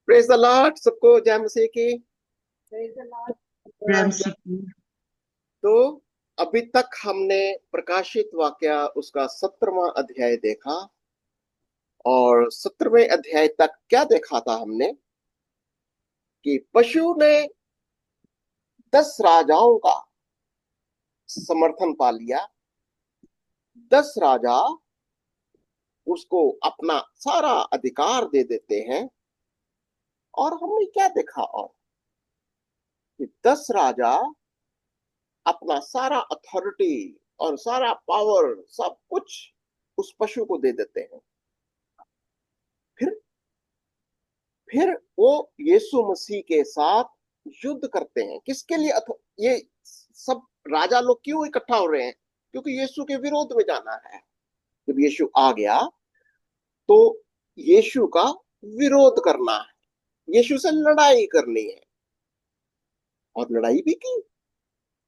Praise the Lord, सबको जय मसीह की। Praise the Lord. प्रेम सीखी। तो अभी तक हमने प्रकाशित वाक्य उसका 17वां अध्याय देखा। और 17वें अध्याय तक क्या देखा था हमने कि पशु ने 10 राजाओं का समर्थन पा लिया। 10 राजा उसको अपना सारा अधिकार दे देते हैं। और हमने क्या देखा और कि 10 राजा अपना सारा अथॉरिटी और सारा पावर सब कुछ उस पशु को दे देते हैं। फिर फिर वो यीशु मसीह के साथ युद्ध करते हैं। किसके लिए ये सब राजा लोग क्यों इकट्ठा हो रहे हैं? क्योंकि यीशु के विरोध में जाना है। जब यीशु आ गया तो यीशु का विरोध करना है, यीशु से लड़ाई करनी है। और लड़ाई भी की।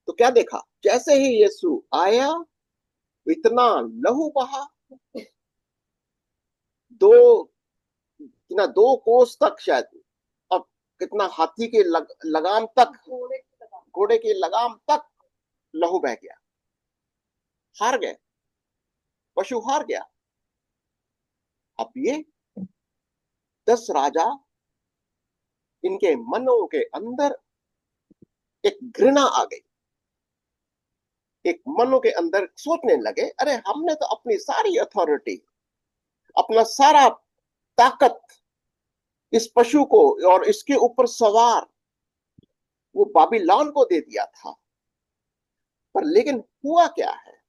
तो क्या देखा, जैसे ही यीशु आया इतना लहू बहा। दो कितना 2 कोस तक शायद, और कितना हाथी के लगाम तक, घोड़े की लगाम तक लहू बह गया। हार गए, पशु हार गया। अब ये 10 राजा, इनके मनों के अंदर एक घृणा आ गई। एक मनों के अंदर सोचने लगे, अरे हमने तो अपनी सारी अथॉरिटी, अपना सारा ताकत इस पशु को और इसके ऊपर सवार वो बाबिलोन को दे दिया था। पर लेकिन हुआ क्या है,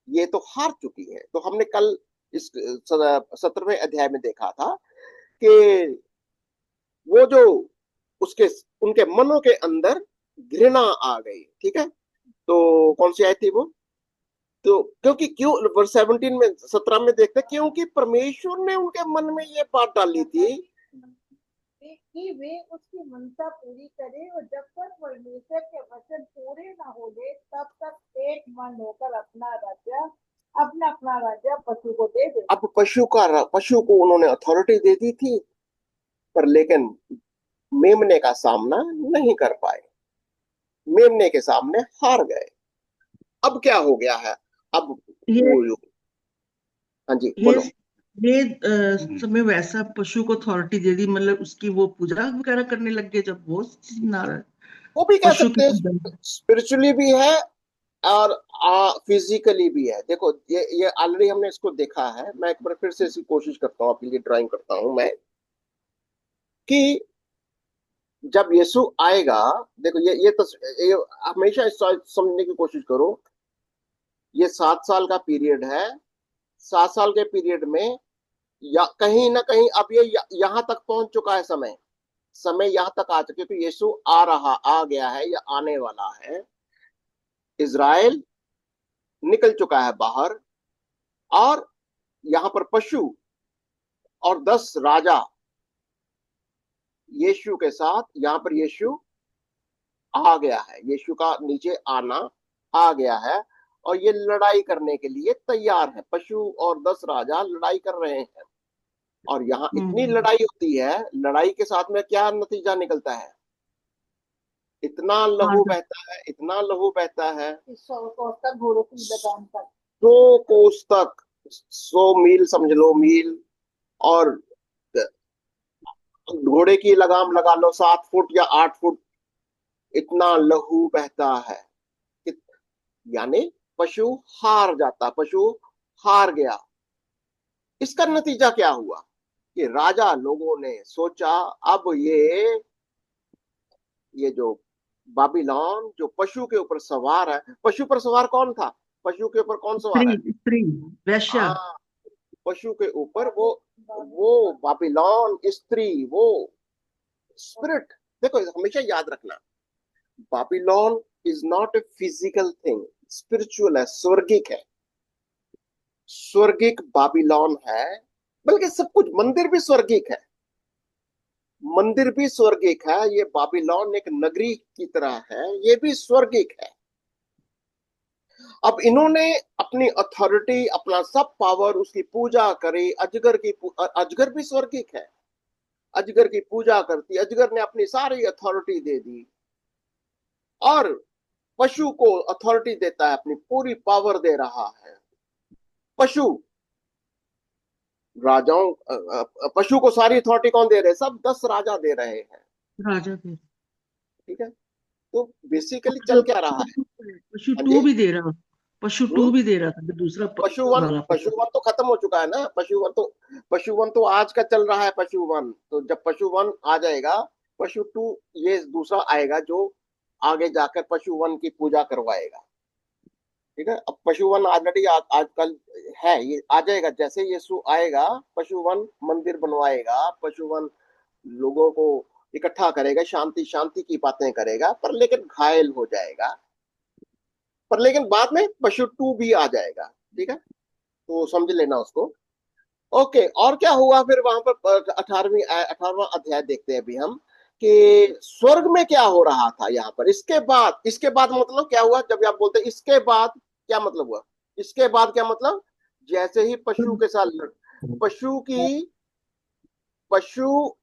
ये तो हार चुकी है। तो हमने कल इस 17वें अध्याय में देखा था कि वो जो उसके उनके मनों के अंदर घृणा आ गई। ठीक है, तो कौन सी आई थी वो? तो क्योंकि क्यों वर्स 17 में 17 में देखते, क्योंकि परमेश्वर ने उनके मन में ये बात डाली थी कि वे उसकी मनसा पूरी करे, और जब तक परमेश्वर के वचन पूरे न हो गए तब तक एक मन होकर अपना अपना राज्य पशु को दे दे। अब पशु को उन्होंने अथॉरिटी दे दी थी, पर लेकिन मेमने का सामना नहीं कर पाए। मेमने के सामने हार गए। अब क्या हो गया है? अब ये वो हाँ जी ये बोलो। ये समय वैसा पशु को अथॉरिटी दे दी, मतलब उसकी वो पूजा वगैरह करने लग गए जब वो नारद वो भी कह पशु सकते हैं, की। स्पिरिचुअली भी है और फिजिकली भी है। देखो, ये ऑलरेडी हमने इसको देखा है। मैं एक बार फिर से इसकी कोशिश करता हूँ, आपके लिए ड्राइंग करता हूँ मैं कि जब यीशु आएगा, देखो ये हमेशा इस समझने की कोशिश करो। ये 7 साल का पीरियड है। 7 साल के पीरियड में या कहीं ना कहीं अब ये यहाँ तक पहुंच चुका है। समय समय यहाँ तक आ चुका, क्योंकि यीशु आ गया है या आने वाला है। इज़राइल निकल चुका है बाहर, और यहाँ पर पशु और 10 राजा यीशु के साथ, यहाँ पर यीशु आ गया है। यीशु का नीचे आना आ गया है, और ये लड़ाई करने के लिए तैयार है। पशु और 10 राजा लड़ाई कर रहे हैं। और यहाँ इतनी हम्म। लड़ाई होती है, लड़ाई के साथ में क्या नतीजा निकलता है? इतना हाँ लहू बहता है, इतना लहू बहता है। 100 घोड़ों की लगाम तक। 100 कोस तक, 100 मील समझ लो, मील। और घोड़े की लगाम लगा लो, 7 फुट या 8 फुट, इतना लहू बहता है। यानी पशु हार जाता, पशु हार गया। इसका नतीजा क्या हुआ कि राजा लोगों ने सोचा, अब ये जो बाबिलोन जो पशु के ऊपर सवार है, पशु पर सवार कौन था? पशु के ऊपर कौन सवार स्त्री है? स्त्री वैश्या। हाँ, पशु के ऊपर वो बाबिलोन स्त्री, वो स्पिरिट। देखो, हमेशा याद रखना, Babylon is not a physical thing, spiritual है, स्वर्गिक है। स्वर्गिक बाबिलोन है। बल्कि सब कुछ, मंदिर भी स्वर्गिक है। मंदिर भी स्वर्गिक है। ये बाबिलोन एक नगरी की तरह है, ये भी स्वर्गिक है। अब इन्होंने अपनी अथॉरिटी, अपना सब पावर, उसकी पूजा करी। अजगर भी स्वर्गिक है। अजगर की पूजा करती, अजगर ने अपनी सारी अथॉरिटी दे दी, और पशु को अथॉरिटी देता है, अपनी पूरी पावर दे रहा है। पशु राजाओं पशु को सारी अथॉरिटी कौन दे रहे हैं? सब 10 राजा दे रहे हैं। राजा थे। ठीक है, तो बेसिकली चल पशु क्या रहा है? पशु हाँ टू जी। भी दे रहा, पशु टू हम्म। भी दे रहा था, दूसरा वाला पशु पशु। वन तो खत्म हो चुका है ना। पशु वन तो आज का चल रहा है। पशु वन तो जब पशु वन आ जाएगा, पशु टू ये दूसरा आएगा, जो आगे जाकर पशु वन की पूजा करवाएगा। ठीक है, अब पशु वन ऑलरेडी आजकल है, ये आ जाएगा। जैसे यीशु आएगा, पशु वन मंदिर बनवाएगा, पशु वन लोगों को इकट्ठा करेगा, शांति शांति की बातें करेगा, पर लेकिन घायल हो जाएगा। पर लेकिन बाद में पशु टू भी आ जाएगा। ठीक है, तो समझ लेना उसको। ओके, और क्या हुआ फिर वहां पर? 18वां अध्याय देखते हैं अभी हम, कि स्वर्ग में क्या हो रहा था यहाँ पर। इसके बाद मतलब क्या हुआ? जब आप बोलते हैं इसके बाद, क्या मतलब हुआ? इसके बाद क्या मतलब? जैसे ही पशु के साथ पशु की पशु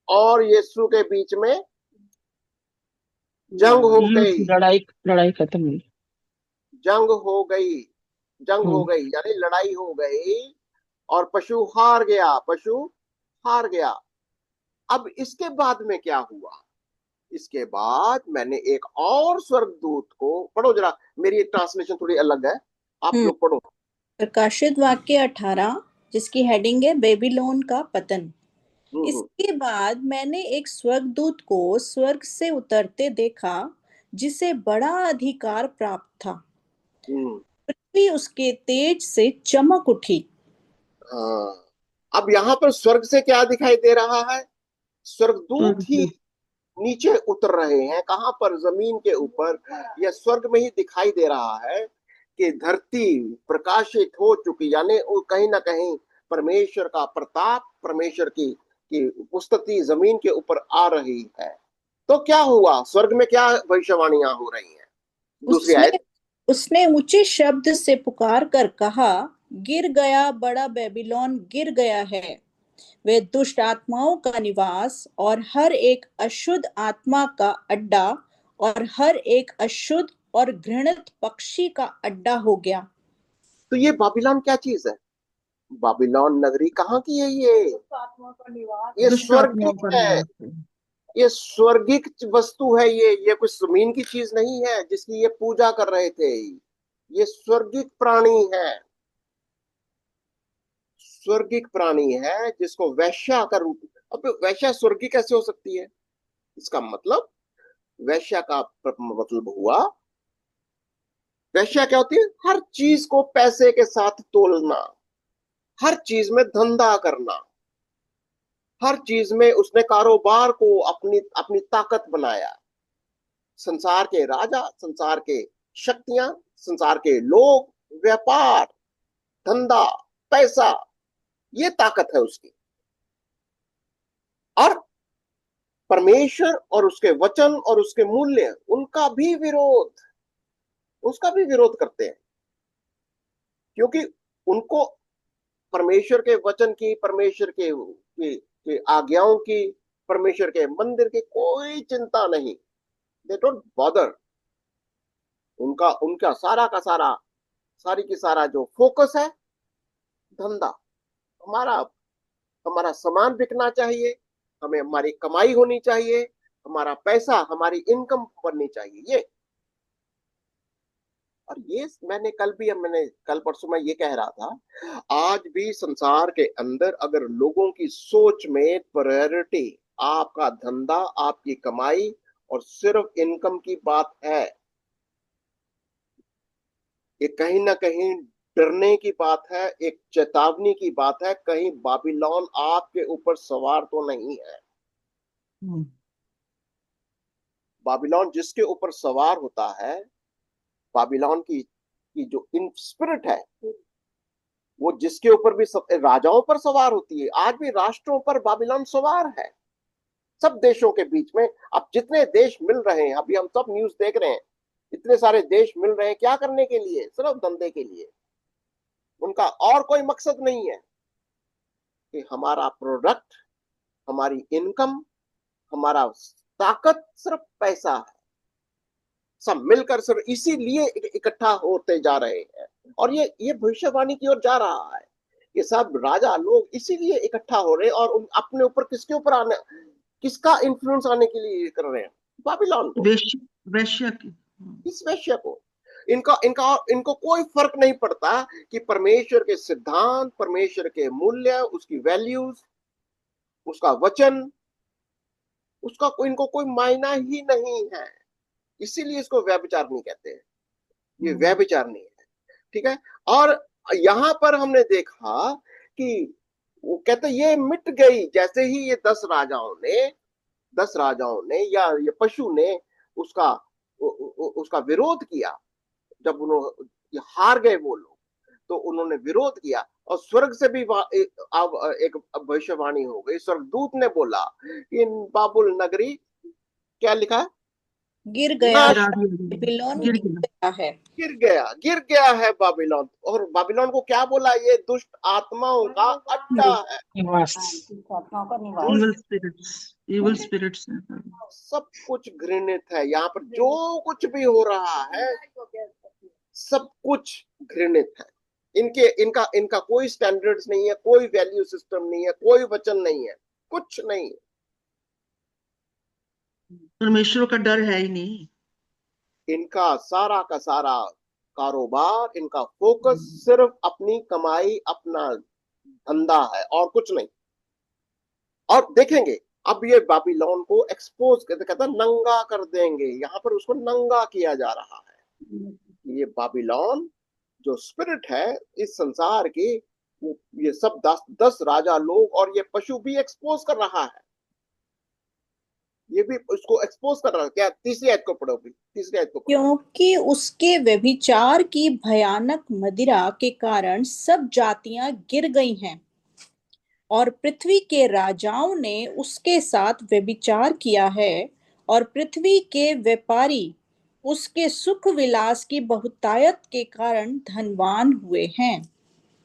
और यीशु के बीच में जंग हो गई। लड़ाई लड़ाई खत्म हुई। जंग हो गई। जंग हो हम्म। गई यानी लड़ाई हो गई, और पशु हार गया। पशु हार गया। अब इसके बाद में क्या हुआ? इसके बाद मैंने एक और स्वर्गदूत को, पढ़ो जरा, मेरी ट्रांसलेशन थोड़ी अलग है, आप हम्म लोग पढ़ो। प्रकाशित वाक्य 18, जिसकी हेडिंग है बेबीलोन का पतन। हम्म। इसके बाद मैंने एक स्वर्गदूत को स्वर्ग से उतरते देखा, जिसे बड़ा अधिकार प्राप्त था। हम्म। पृथ्वी उसके तेज से चमक उठी। हाँ, अब यहाँ पर स्वर्ग से क्या दिखाई दे रहा है? स्वर्गदूत ही नीचे उतर रहे हैं। कहाँ पर? जमीन के ऊपर। यह स्वर्ग में ही दिखाई दे रहा है कि धरती प्रकाशित हो चुकी, यानी वो कहीं ना कहीं परमेश्वर का प्रताप, परमेश्वर की उपस्थिति जमीन के ऊपर आ रही है। तो क्या हुआ? स्वर्ग में क्या भविष्यवाणियां हो रही हैं? दूसरी उसने आयत। उसने ऊंचे शब्द से पुकार कर कहा, गिर गया, बड़ा बेबीलोन गिर गया है। वे दुष्ट आत्माओं का निवास और हर एक अशुद्ध आत्मा का अड्डा और हर एक अशुद्ध और घृणित पक्षी का अड्डा हो गया। तो ये बाबिलोन क्या चीज है? बाबिलोन नगरी कहाँ की है? आत्मा का निवास ये दुष्ट आत्माओं स्वर्गिक का है। निवास है। ये स्वर्गिक वस्तु है। ये कुछ जमीन की चीज नहीं है जिसकी ये पूजा कर रहे थे। ये स्वर्गिक प्राणी है। स्वर्गिक प्राणी है जिसको वैश्या का रूप। अब वैश्या स्वर्गीय कैसे हो सकती है? इसका मतलब, वैश्या का मतलब हुआ, वैश्या क्या होती है? हर चीज को पैसे के साथ तोलना, हर चीज में धंधा करना, हर चीज में उसने कारोबार को अपनी अपनी ताकत बनाया। संसार के राजा, संसार के शक्तियां, संसार के लोग, व्यापार, धंधा, पैसा, ये ताकत है उसकी। और परमेश्वर और उसके वचन और उसके मूल्य, उसका भी विरोध करते हैं, क्योंकि उनको परमेश्वर के वचन की, परमेश्वर के आज्ञाओं की, परमेश्वर के मंदिर की कोई चिंता नहीं। They don't bother. उनका उनका सारा का सारा, सारी की सारा जो फोकस है, धंधा। हमारा हमारा सामान बिकना चाहिए, हमें हमारी कमाई होनी चाहिए, हमारा पैसा, हमारी इनकम बननी चाहिए। ये, और ये मैंने कल परसों में ये कह रहा था, आज भी संसार के अंदर अगर लोगों की सोच में प्रायोरिटी आपका धंधा, आपकी कमाई और सिर्फ इनकम की बात है, ये कहीं ना कहीं डरने की बात है, एक चेतावनी की बात है। कहीं बाबिलोन आपके ऊपर सवार तो नहीं है। हम्म। बाबिलोन जिसके ऊपर सवार होता है, बाबिलोन की जो इन स्पिरिट है, वो जिसके ऊपर भी सब राजाओं पर सवार होती है। आज भी राष्ट्रों पर बाबिलोन सवार है, सब देशों के बीच में। अब जितने देश मिल रहे हैं, अभी हम सब न्यूज देख रहे हैं, इतने सारे देश मिल रहे हैं, क्या करने के लिए? सिर्फ धंधे के लिए। उनका और कोई मकसद नहीं है कि हमारा प्रोडक्ट हमारी इनकम, हमारा ताकत सिर्फ पैसा है। सब मिलकर सिर्फ इसीलिए इकट्ठा होते जा रहे हैं, और ये भविष्यवाणी की ओर जा रहा है। ये सब राजा लोग इसीलिए इकट्ठा हो रहे हैं, और अपने ऊपर किसके ऊपर आने, किसका इन्फ्लुएंस आने के लिए कर रहे हैं? बाबिलोन को, वैश्य वैश्य की। इस वैश्य को। इनका इनका इनको कोई फर्क नहीं पड़ता कि परमेश्वर के सिद्धांत, परमेश्वर के मूल्य, उसकी वैल्यूज, उसका वचन, उसका इनको कोई मायना ही नहीं है। इसीलिए इसको व्यभिचार नहीं कहते हैं, ये व्यभिचार नहीं है। ठीक है। और यहां पर हमने देखा कि वो कहते ये मिट गई जैसे ही ये 10 राजाओं ने या ये पशु ने उसका उसका विरोध किया। जब उन्होंने हार गए वो लोग, तो उन्होंने विरोध किया, और स्वर्ग से भी अब एक भविष्यवाणी हो गई। स्वर्गदूत ने बोला कि बाबुल नगरी, क्या लिखा है, गिर गया, नाश, बेबीलोन गिर गिर गया। गया है। गिर गया है बाबिलोन। और बाबिलोन को क्या बोला? ये दुष्ट आत्माओं का अड्डा है, निवास। आत्माओं का निवास। इवल स्पिरिट्स सब कुछ घृणित है। यहाँ पर जो कुछ भी हो रहा है सब कुछ घृणित है। इनका इनका कोई स्टैंडर्ड्स नहीं है, कोई वैल्यू सिस्टम नहीं है, कोई वचन नहीं है, कुछ नहीं। परमेश्वर का डर है ही नहीं। इनका सारा का सारा कारोबार, इनका फोकस सिर्फ अपनी कमाई, अपना धंधा है, और कुछ नहीं। और देखेंगे अब ये बाबिलोन को एक्सपोज करते, कहता नंगा कर देंगे। यहाँ पर उसको नंगा किया जा रहा है। ये बाबिलोन जो स्पिरिट है इस संसार की, ये सब 10 राजा लोग और ये पशु भी एक्सपोज कर रहा है। ये भी उसको एक्सपोज कर रहा है। क्या? तीसरी आयत को पढ़ो, तीसरी आयत को पढ़ो। क्योंकि उसके व्यभिचार की भयानक मदिरा के कारण सब जातियां गिर गई हैं, और पृथ्वी के राजाओं ने उसके साथ व्यभिचार किया है, और पृथ्वी के व्यापारी उसके सुख विलास की बहुतायत के कारण धनवान हुए हैं।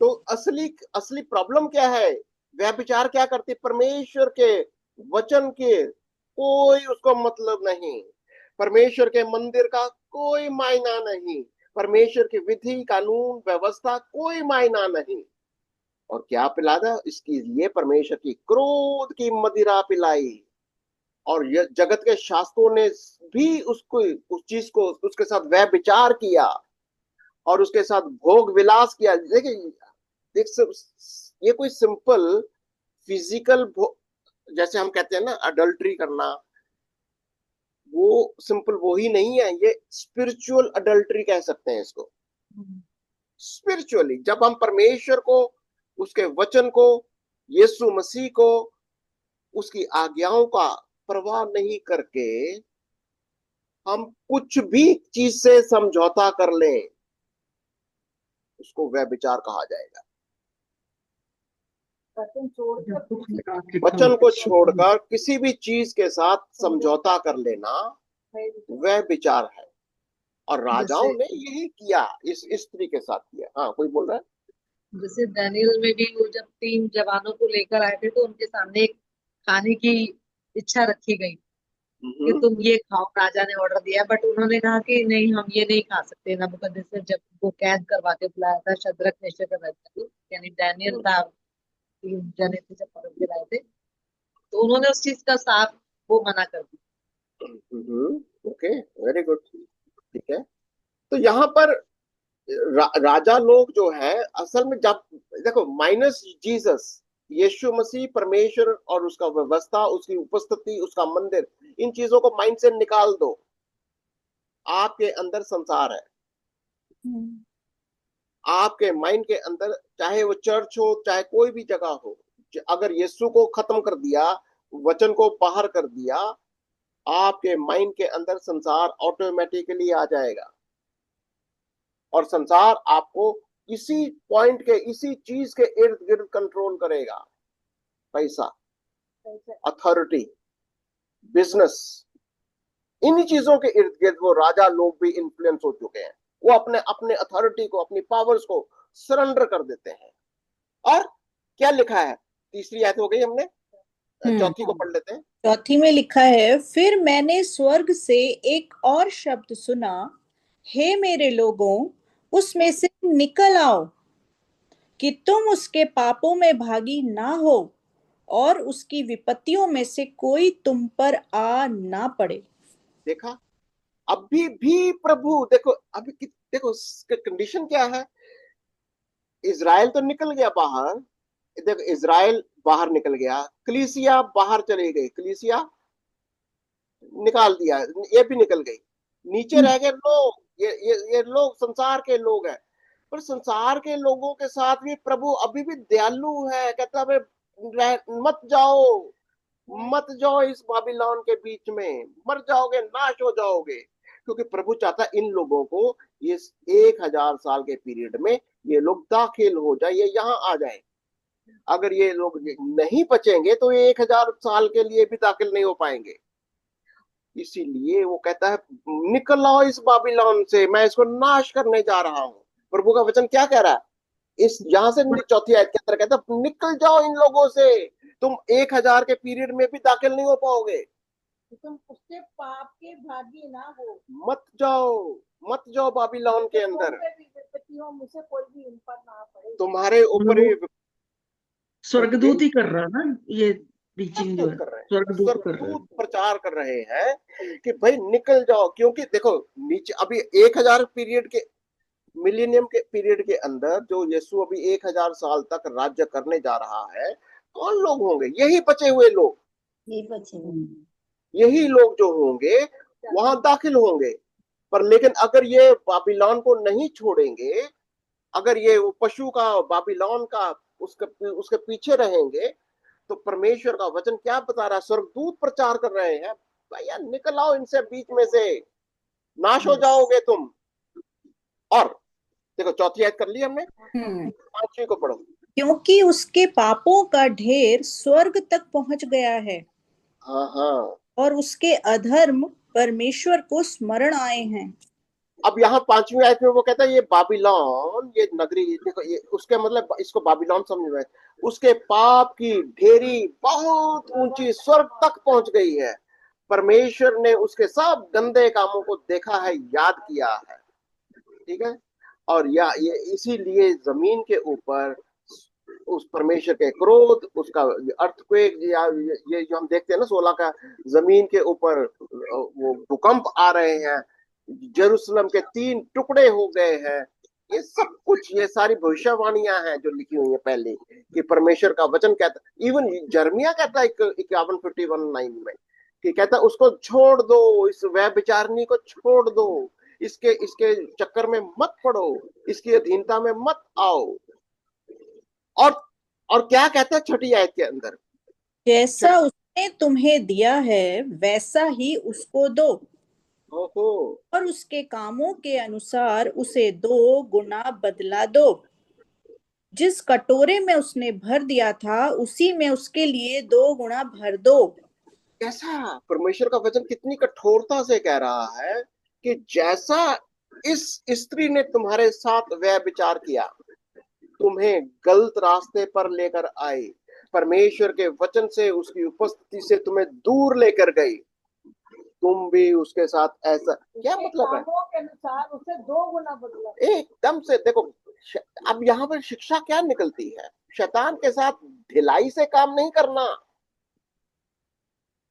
तो असली प्रॉब्लम क्या है? व्यभिचार क्या करती? परमेश्वर के वचन के कोई उसको मतलब नहीं, परमेश्वर के मंदिर का कोई मायना नहीं, परमेश्वर की विधि, कानून, व्यवस्था कोई मायना नहीं। और क्या पिलाया? इसकी लिए परमेश्वर की क्रोध की मदिरा पिलाई। और ये जगत के शास्त्रों ने भी उसको, उस चीज को उसके साथ व्यभिचार किया और उसके साथ भोग विलास किया। देखिए, ये कोई सिंपल फिजिकल, जैसे हम कहते हैं ना अडल्ट्री करना, वो सिंपल वो ही नहीं है। ये स्पिरिचुअल अडल्ट्री कह सकते हैं इसको। स्पिरिचुअली जब हम परमेश्वर को, उसके वचन को, यीशु मसीह को, उसकी आज्ञाओं का परवाह नहीं करके हम कुछ भी चीज से समझौता कर लें, उसको व्यभिचार कहा जाएगा। वचन को छोड़कर किसी भी चीज के साथ समझौता कर लेना वह विचार है। और राजाओं ने यही किया, इस स्त्री के साथ किया। हाँ, कोई बोल रहा है? जैसे दानियल में भी वो जब 3 जवानों को लेकर आए थे तो उनके सामने एक खाने की इच्छा रखी गई कि तुम ये खाओ, राजा ने ऑर्डर दिया, बट उन्होंने कहा कि नहीं, हम ये नहीं खा सकते। नबूकदनेस्सर जब वो कैद करवा के बुलाया था, शद्रक, मेशक, अबेदनगो, यानी दानियल था, 3 जने थे जब पकड़ के लाए थे, तो उन्होंने उस चीज का साफ वो मना कर दिया। Okay, very good. ठीक है। तो यहाँ पर राजा लोग जो है असल में, जब देखो माइनस जीसस, यीशु मसीह, परमेश्वर और उसका व्यवस्था, उसकी उपस्थिति, उसका मंदिर, इन चीजों को माइंड से निकाल दो। आपके अंदर संसार है, आपके माइंड के अंदर, चाहे वो चर्च हो, चाहे कोई भी जगह हो, अगर यीशु को खत्म कर दिया, वचन को बाहर कर दिया, आपके माइंड के अंदर संसार ऑटोमेटिकली आ जाएगा। और संसार आपको इसी पॉइंट के, इसी चीज के इर्द गिर्द कंट्रोल करेगा। पैसा, अथॉरिटी, बिजनेस, इन्हीं चीजों के इर्द गिर्द वो राजा लोग भी इन्फ्लुएंस हो चुके हैं। वो अपने अपने अथॉरिटी को, अपनी पावर्स को सरेंडर कर देते हैं। और क्या लिखा है? तीसरी आयत हो गई हमने, चौथी को पढ़ लेते हैं। चौथी में लिखा है, फिर मैंने स्वर्ग से एक और शब्द सुना, हे मेरे लोगों, उसमें से निकल आओ कि तुम उसके पापों में भागी ना हो और उसकी विपत्तियों में से कोई तुम पर आ ना पड़े। देखा, अभी भी प्रभु देखो, देखो कंडीशन क्या है। इज़राइल तो निकल गया बाहर, देखो इज़राइल बाहर निकल गया, कलीसिया बाहर चली गई, कलीसिया निकाल दिया, ये भी निकल गई, नीचे रह गए लोग, ये लोग संसार के लोग हैं। पर संसार के लोगों के साथ भी प्रभु अभी भी दयालु है, कहता है मत जाओ, मत जाओ इस बाबिलोन के बीच में, मर जाओगे, नाश हो जाओगे। क्योंकि प्रभु चाहता है इन लोगों को ये 1000 साल के पीरियड में ये लोग दाखिल हो जाए, ये यहाँ आ जाए। अगर ये लोग नहीं बचेंगे तो ये 1000 साल के लिए भी दाखिल नहीं हो पाएंगे। इसीलिए वो कहता है निकल आओ इस बाबिलोन से, मैं इसको नाश करने जा रहा हूँ। प्रभु का वचन क्या कह रहा है इस यहां से चौथी आयत के अंदर, कहता है निकल जाओ इन लोगों से, तुम 1000 के पीरियड में भी दाखिल नहीं हो पाओगे, तुम उसके पाप के भागी ना हो, मत जाओ, मत जाओ बाबिलोन के अंदर, मुझसे कोई भी इन पर ना पड़े। तुम्हारे ऊपर भी स्वर्गदूत ही कर रहा ना ये टीचिंग, जो है कर रहे हैं, स्वर्गदूत कर रहे हैं। स्वर्गदूत प्रचार कर रहे हैं कि भाई निकल जाओ। क्योंकि देखो नीचे अभी 1000 पीरियड के, मिलेनियम के पीरियड के अंदर जो यीशु अभी 1000 साल तक राज्य करने जा रहा है, कौन लोग होंगे? यही बचे हुए लोग, यही लोग जो होंगे वहां दाखिल होंगे। पर लेकिन अगर ये बाबिलोन को नहीं छोड़ेंगे, अगर ये वो पशु का बाबिलोन का उसके पीछे रहेंगे, तो परमेश्वर का वचन क्या बता रहा है? स्वर्गदूत प्रचार कर रहे हैं भैया निकल आओ इनसे बीच में से, नाश हो जाओगे तुम। और देखो चौथी आयत कर ली हमने, पांचवी को पढ़ो। क्योंकि उसके पापों का ढेर स्वर्ग तक पहुंच गया है, हाँ, और उसके अधर्म परमेश्वर को स्मरण आए हैं। अब यहाँ पांचवी आयत में वो कहता है ये बाबिलोन, ये नगरी, देखो ये उसके मतलब इसको बाबिलोन समझ में, उसके पाप की ढेरी बहुत ऊंची स्वर्ग तक पहुंच गई है। परमेश्वर ने उसके सब गंदे कामों को देखा है, याद किया है, ठीक है। और या ये इसीलिए जमीन के ऊपर उस परमेश्वर के क्रोध, उसका अर्थक्वेक, या ये जो हम देखते हैं ना 16 का, जमीन के ऊपर वो भूकंप आ रहे हैं, जेरूसलम के 3 टुकड़े हो गए हैं, ये सब कुछ, ये सारी भविष्यवाणियां हैं जो लिखी हुई है पहले, कि परमेश्वर का वचन कहता, इवन जर्मिया कहता है 51:51-9 में, कि कहता उसको छोड़ दो, इस व्यभिचारिणी को छोड़ दो, इसके इसके चक्कर में मत पड़ो, इसकी अधीनता में मत आओ। और क्या कहता है छठी आयत के अंदर, जैसा उसने तुम्हें दिया है वैसा ही उसको दो, और उसके कामों के अनुसार उसे 2 गुना बदला दो। जिस कटोरे में उसने भर दिया था उसी में उसके लिए 2 गुना भर दो। कैसा परमेश्वर का वचन कितनी कठोरता से कह रहा है कि जैसा इस स्त्री ने तुम्हारे साथ व्यभिचार किया, तुम्हें गलत रास्ते पर लेकर आई, परमेश्वर के वचन से, उसकी उपस्थिति से तुम्हें दूर लेकर गई, तुम भी उसके साथ ऐसा, क्या मतलब है? के अनुसार उसे 2 गुना बदला। एकदम से देखो, अब यहाँ पर शिक्षा क्या निकलती है? शैतान के साथ ढिलाई से काम नहीं करना।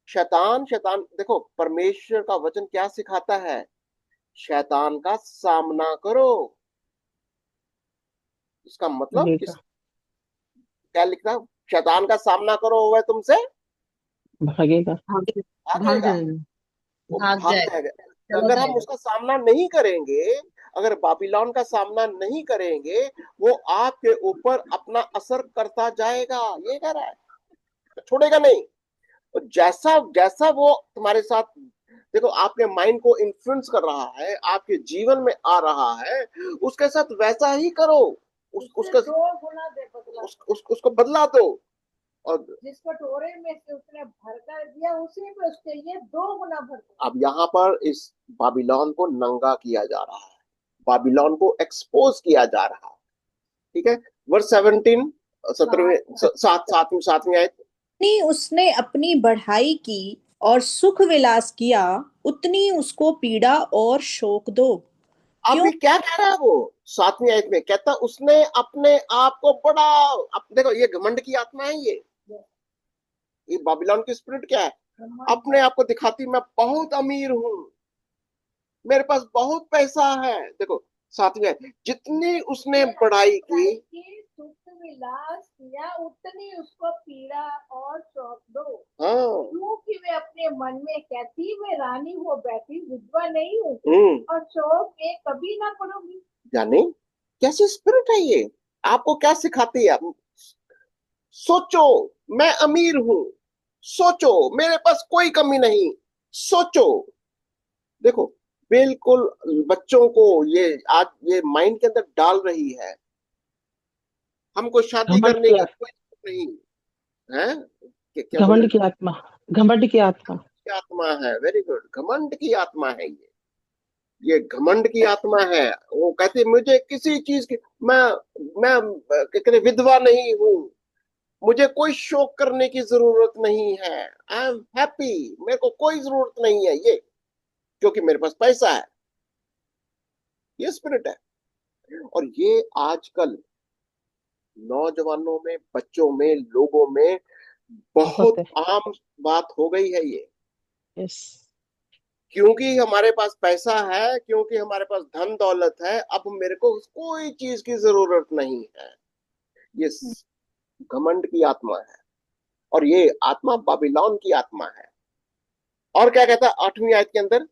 शैतान देखो परमेश्वर का वचन क्या सिखाता है? शैतान का सामना करो। इसका मतलब क्या लिखना? शैतान का सामना करो, वह तुमसे भागेगा, भागेगा, वो भाग भाग जाएगा, जाएगा। चला अगर हम जाएगा। उसका सामना नहीं करेंगे, अगर बाबिलोन का सामना नहीं करेंगे, वो आपके ऊपर अपना असर करता जाएगा, ये कह रहा है, छोड़ेगा नहीं। तो जैसा जैसा वो तुम्हारे साथ, देखो आपके माइंड को इन्फ्लुएंस कर रहा है, आपके जीवन में आ रहा है, उसके साथ वैसा ही करो, उसका 2 गुना दे बदला। उसको बदला दो। और जिस कटोरे में से उसने भर कर दिया उसी में उसके लिए 2 गुना भर दो। अब यहाँ पर इस बाबिलोन को नंगा किया जा रहा है, बाबिलोन को एक्सपोज किया जा रहा है, ठीक है। वर्स 17, 17वें 7 सातवीं आयत, जितनी उसने अपनी बढ़ाई की और सुख विलास किया, उतनी उसको पीड़ा और शोक दो। क्यों? अभी क्या कह रहा है वो 7वीं आयत में? कहता उसने अपने आप को बड़ा, देखो ये घमंड की आत्मा है, ये बाबिलोन की स्पिरिट क्या है? अपने आप को दिखाती मैं बहुत अमीर हूं, मेरे पास बहुत पैसा है। देखो 7वीं आयत, जितनी उसने बढ़ाई की, सुख विलास किया, उतनी उसको पीड़ा और शौक दो। हाँ, क्योंकि वे अपने मन में कहती, मैं रानी हो बैठी, विधवा नहीं हूँ, हम्म। और शौक में कभी ना पड़ूंगी। यानी कैसी स्पिरिट है ये? आपको क्या सिखाती है? सोचो मैं अमीर हूं, सोचो मेरे पास कोई कमी नहीं, सोचो। देखो, बिल्कुल बच्चों को ये आज ये माइंड के अंदर डाल रही है, हमको शादी घमंड करने की की आत्मा, कोई जरूरत नहीं है। क्या बोले? घमंड की आत्मा, घमंड की आत्मा। की आत्मा है, वेरी गुड, घमंड की आत्मा है ये घमंड की आत्मा है। वो कहती मुझे किसी चीज की, मैं क्या कहते, विधवा नहीं हूं, मुझे कोई शोक करने की जरूरत नहीं है, आई एम हैप्पी, मेरे को कोई जरूरत नहीं है ये, क्योंकि मेरे पास पैसा है। ये स्पिरिट है। और ये आजकल नौजवानों में, बच्चों में, लोगों में बहुत बहुत है। आम बात हो गई है ये। यस। क्योंकि हमारे पास पैसा है, क्योंकि हमारे पास धन दौलत है, अब मेरे को कोई चीज की जरूरत नहीं है। ये घमंड की आत्मा है, और ये आत्मा बाबिलोन की आत्मा है। और क्या कहता है 8वीं आयत के अंदर?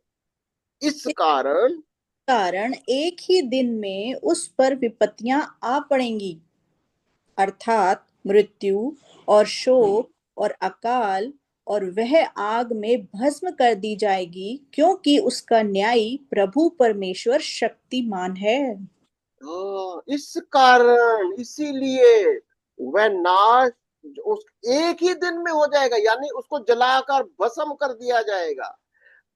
इस कारण, कारण एक ही दिन में उस पर विपत्तियां आ पड़ेंगी, अर्थात मृत्यु और शोक और अकाल, और वह आग में भस्म कर दी जाएगी, क्योंकि उसका न्यायी प्रभु परमेश्वर शक्तिमान है। हाँ, इस कारण, इसीलिए वह नाश उस एक ही दिन में हो जाएगा, यानी उसको जलाकर भस्म कर दिया जाएगा।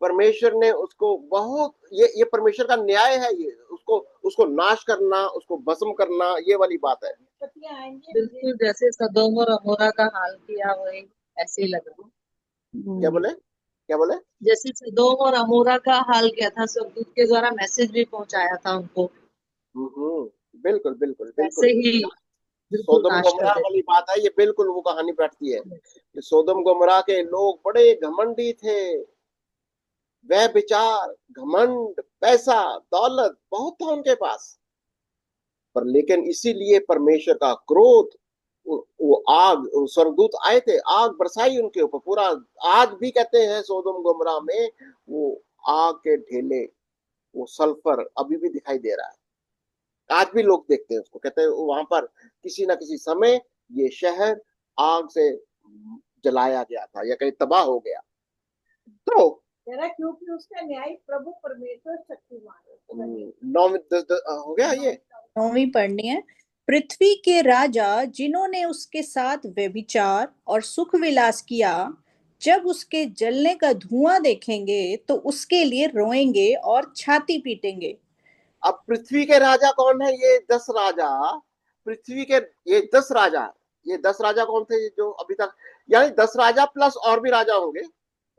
परमेश्वर ने उसको बहुत, ये परमेश्वर का न्याय है, ये उसको उसको नाश करना, उसको भस्म करना, ये वाली बात है। विपत्तियां आएंगे धीरे बिल्कुल जैसे सदोम और अमोरा का हाल किया वही ऐसे ही लग रहा है। क्या बोले? क्या बोले? जैसे सदोम और अमोरा का हाल किया था, स्वर्गदूत के द्वारा मैसेज भी पहुंचाया था उनको, बिल्कुल बिल्कुल वैसे बिल्कुल। ही बिल्कुल सोदम नाश कर गोमरा देते। वाली बात है ये, बिल्कुल वो कहानी बैठती है कि सोदम गोमरा के लोग बड़े घमंडी थे, वह विचार, घमंड, पैसा, दौलत बहुत था उनके पास, पर लेकिन इसीलिए परमेश्वर का क्रोध, वो आग, स्वर्गदूत आए थे, आग बरसाई उनके ऊपर पूरा। आज भी कहते हैं सोदम गोमरा में वो आग के ढेले, वो सल्फर अभी भी दिखाई दे रहा है। आज भी लोग देखते हैं उसको, कहते हैं वहां पर किसी ना किसी समय ये शहर आग से जलाया गया था या कहीं तबाह हो गया। तो तेरा, क्योंकि उसका न्याय प्रभु परमेश्वर शक्तिमान है। 9 10 हो गया ये। 9वीं पढ़नी है। पृथ्वी के राजा जिन्होंने उसके साथ व्यभिचार और सुख विलास किया, जब उसके जलने का धुआं देखेंगे तो उसके लिए रोएंगे और छाती पीटेंगे। अब पृथ्वी के राजा कौन है? ये 10 राजा, पृथ्वी के, ये 10 राजा, ये 10 राजा कौन थे जो अभी तक, यानी 10 राजा प्लस और भी राजा होंगे।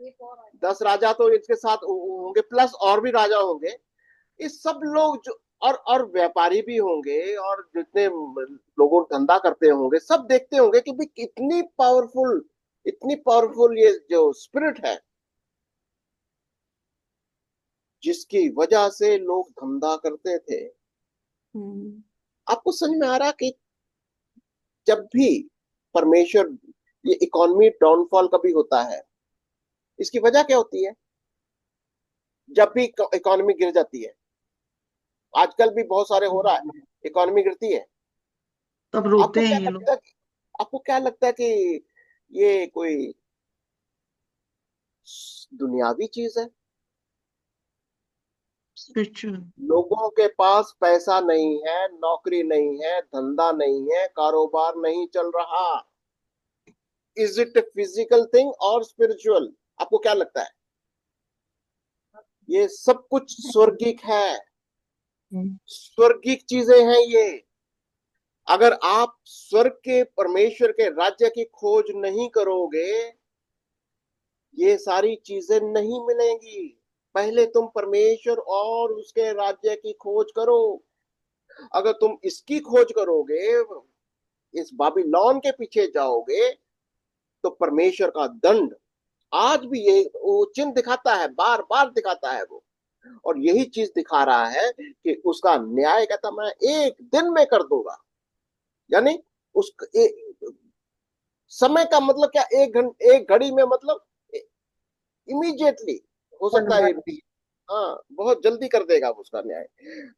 एक और आएगा। 10 राजा तो इसके साथ होंगे, प्लस और भी राजा होंगे। ये सब लोग जो, और व्यापारी भी होंगे, और जितने लोगों धंधा करते होंगे, सब देखते होंगे कि भाई कितनी पावरफुल, इतनी पावरफुल ये जो स्पिरिट है, जिसकी वजह से लोग धंधा करते थे। हम्म। आपको समझ में आ रहा कि जब भी परमेश्वर, ये इकोनॉमी डाउनफॉल कभी होता है, इसकी वजह क्या होती है? जब भी इकोनॉमी गिर जाती है, आजकल भी बहुत सारे हो रहा है, इकोनॉमी गिरती है, तब आपको रोते हैं क्या ये लोग। लगता है आपको क्या लगता है कि ये कोई दुनियावी चीज है? स्पिरिचुअल। लोगों के पास पैसा नहीं है, नौकरी नहीं है, धंधा नहीं है, कारोबार नहीं चल रहा। इज इट फिजिकल थिंग और स्पिरिचुअल? आपको क्या लगता है? ये सब कुछ स्वर्गिक है, स्वर्गिक चीजें हैं ये। अगर आप स्वर्ग के परमेश्वर के राज्य की खोज नहीं करोगे, ये सारी चीजें नहीं मिलेंगी। पहले तुम परमेश्वर और उसके राज्य की खोज करो। अगर तुम इसकी खोज करोगे, इस बाबिलोन के पीछे जाओगे, तो परमेश्वर का दंड आज भी ये वो चिन्ह दिखाता है, बार बार दिखाता है वो। और यही चीज दिखा रहा है कि उसका न्याय कहता मैं एक दिन में कर दूंगा। यानी उस समय का मतलब क्या, एक घड़ी में, मतलब इमीडिएटली हो सकता है ये। हाँ, बहुत जल्दी कर देगा वो उसका न्याय।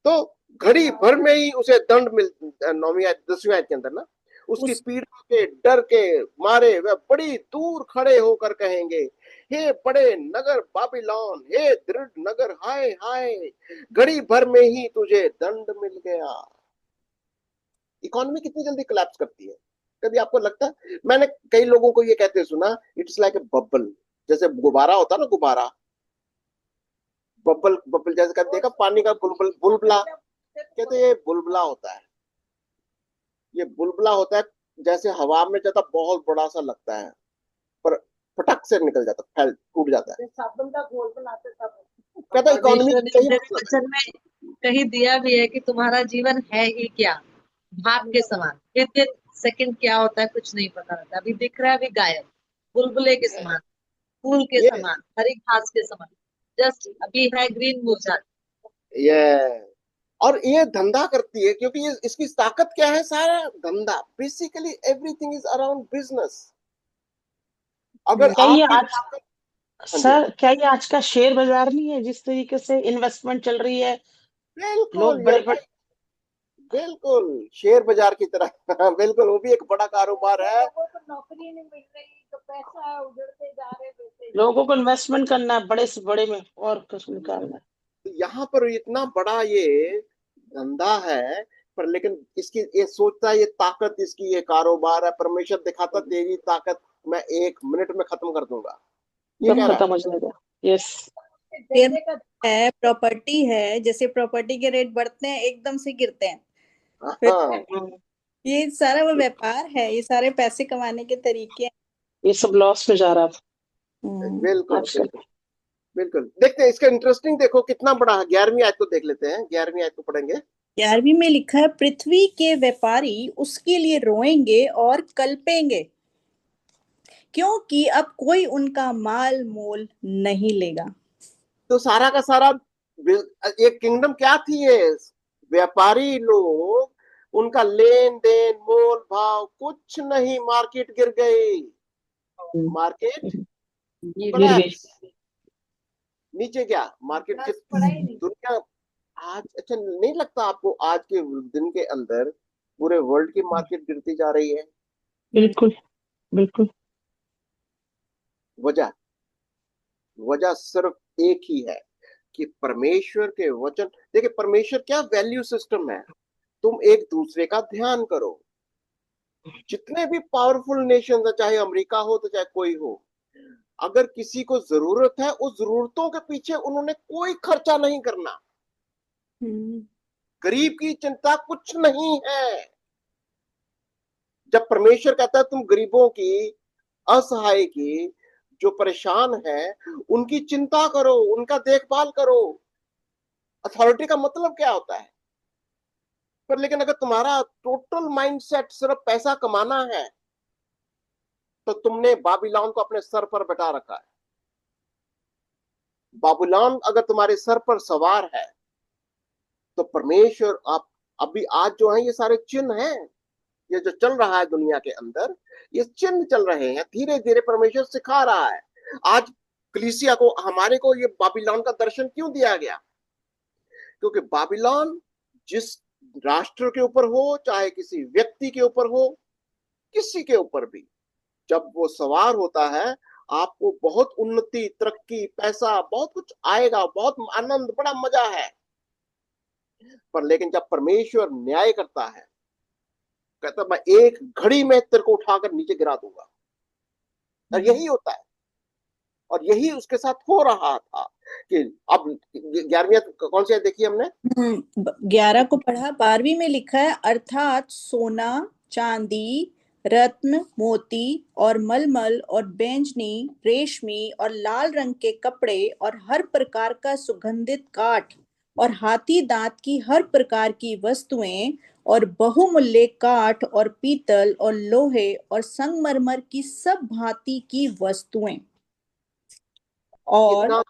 तो घड़ी भर में ही उसे दंड मिल, 9वीं आयत 10वीं आयत के अंदर ना, उसकी उस पीड़ा के डर के मारे वह बड़ी दूर खड़े होकर कहेंगे, हे बड़े नगर बाबिलोन, हे दृढ़ नगर, हाय हाय, घड़ी भर में ही तुझे दंड मिल गया। इकोनॉमी कितनी जल्दी कोलैप्स करती है। कभी आपको लगता है, मैंने कई लोगों को ये कहते सुना, इट्स लाइक ए बबल। जैसे गुब्बारा होता है ना, गुब्बारा, बबल बबल जैसे कहते, देखा पानी का बुलबुल, बुलबुला कहते हैं, ये बुलबुला होता है। ये बुलबुला होता है, जैसे हवा में जाता बहुत बड़ा सा लगता है, पर फटक से निकल जाता, फैल टूट जाता है। साबुन का घोल बनाते तब कहता इकोनॉमी परमेश्वर ने का यही अपने मतलब है। वचन में कहीं दिया भी है कि तुम्हारा जीवन है ही क्या, भाप के समान। एक दिन सेकंड क्या होता है कुछ नहीं पता रहता। अभी दिख रहा है, अभी गायब। बुलबुले के समान, फूल के ये समान, हरी घास के समान। जस्ट अभी है ग्रीन मुरझा। ये और ये धंधा करती है, क्योंकि ये इसकी ताकत क्या है, सारा धंधा, basically everything is around business. अगर क्या ये आपकी आज ताकत, हाँ जी, सर, क्या ये आज का शेयर बाजार नहीं है? जिस तरीके से इन्वेस्टमेंट चल रही है, बिल्कुल लोग you're बड़े बड़े right, बिल्कुल शेयर बाजार की तरह। बिल्कुल, वो भी एक बड़ा कारोबार है। लोगों को नौकरी नहीं मिल रही तो पैसा उधड़ते जा रहे, वैसे ही। लोगों को इन्वेस्टमेंट करना है, बड़े से बड़े में और कुछ निकालना है। तो यहाँ पर इतना बड़ा ये धंधा है, पर लेकिन इसकी ये सोचता है, ये ताकत इसकी, ये कारोबार है। परमेश्वर दिखाता तेरी ताकत मैं 1 मिनट में खत्म कर दूंगा, ये सब कह रहा खत्म हो जाएगा। यस। शेयर देने का है, प्रॉपर्टी है, जैसे प्रॉपर्टी के रेट बढ़ते हैं एकदम से गिरते हैं। है। फिर हाँ, ये सारा वो व्यापार है, ये सारे पैसे कमाने के तरीके हैं। ये सब लॉस में जा रहा है बिल्कुल आजकल। बिल्कुल बिल्कुल। देखते हैं इसका इंटरेस्टिंग, देखो कितना बड़ा है। 11वीं आयत को देख लेते हैं, 11वीं आयत को पढ़ेंगे। 11वीं में लिखा है, पृथ्वी के व्यापारी उसके लिए रोएंगे और कल्पेंगे, क्योंकि अब कोई उनका माल मोल नहीं लेगा। तो सारा का सारा एक किंगडम क्या थी ये, व्यापारी लोग, उनका लेन देन मोल भाव कुछ नहीं, मार्केट गिर गई, मार्केट ये गिर गई। कोलैप्स, नीचे क्या मार्केट के, पड़ा ही नहीं। दुनिया आज, अच्छा नहीं लगता आपको आज के दिन के अंदर पूरे वर्ल्ड की मार्केट गिरती जा रही है? बिल्कुल बिल्कुल। वजह वजह सिर्फ एक ही है कि परमेश्वर के वचन, देखिए परमेश्वर क्या वैल्यू सिस्टम है, तुम एक दूसरे का ध्यान करो। जितने भी पावरफुल नेशन है, चाहे अमेरिका हो तो चाहे कोई हो, अगर किसी को जरूरत है, उस जरूरतों के पीछे उन्होंने कोई खर्चा नहीं करना। हम्म। गरीब की चिंता कुछ नहीं है। जब परमेश्वर कहता है तुम गरीबों की, असहाय की, जो परेशान है, उनकी चिंता करो, उनका देखभाल करो। अथॉरिटी का मतलब क्या होता है? पर लेकिन अगर तुम्हारा टोटल माइंडसेट सिर्फ पैसा कमाना है, तो तुमने बाबिलोन को अपने सर पर बैठा रखा है। बाबुलोन अगर तुम्हारे सर पर सवार है, तो परमेश्वर आप, अभी आज जो है ये सारे चिन्ह हैं, ये जो चल रहा है दुनिया के अंदर, ये चिन्ह चल रहे हैं, धीरे धीरे परमेश्वर सिखा रहा है। आज कलीसिया को, हमारे को ये बाबिलोन का दर्शन क्यों दिया गया? क्योंकि बाबिलोन जिस राष्ट्र के ऊपर हो, चाहे किसी व्यक्ति के ऊपर हो, किसी के ऊपर भी, जब वो सवार होता है, आपको बहुत उन्नति, तरक्की, पैसा, बहुत कुछ आएगा, बहुत आनंद, बड़ा मजा है। पर लेकिन जब परमेश्वर न्याय करता है, कहता मैं एक घड़ी में तेरे को उठाकर नीचे गिरा दूंगा। और यही होता है, और यही उसके साथ हो रहा था कि अब 11वीं कौन सी आयत देखी हमने? 11 को पढ़ा। 12वीं में लिखा है, अर्थात सोना, चांदी, रत्न, मोती और मलमल और बैंजनी, रेशमी और लाल रंग के कपड़े और हर प्रकार का सुगंधित काठ और हाथी दांत की हर प्रकार की वस्तुएं और बहुमूल्य काठ और पीतल और लोहे और संगमरमर की सब भांति की वस्तुएं और कितना?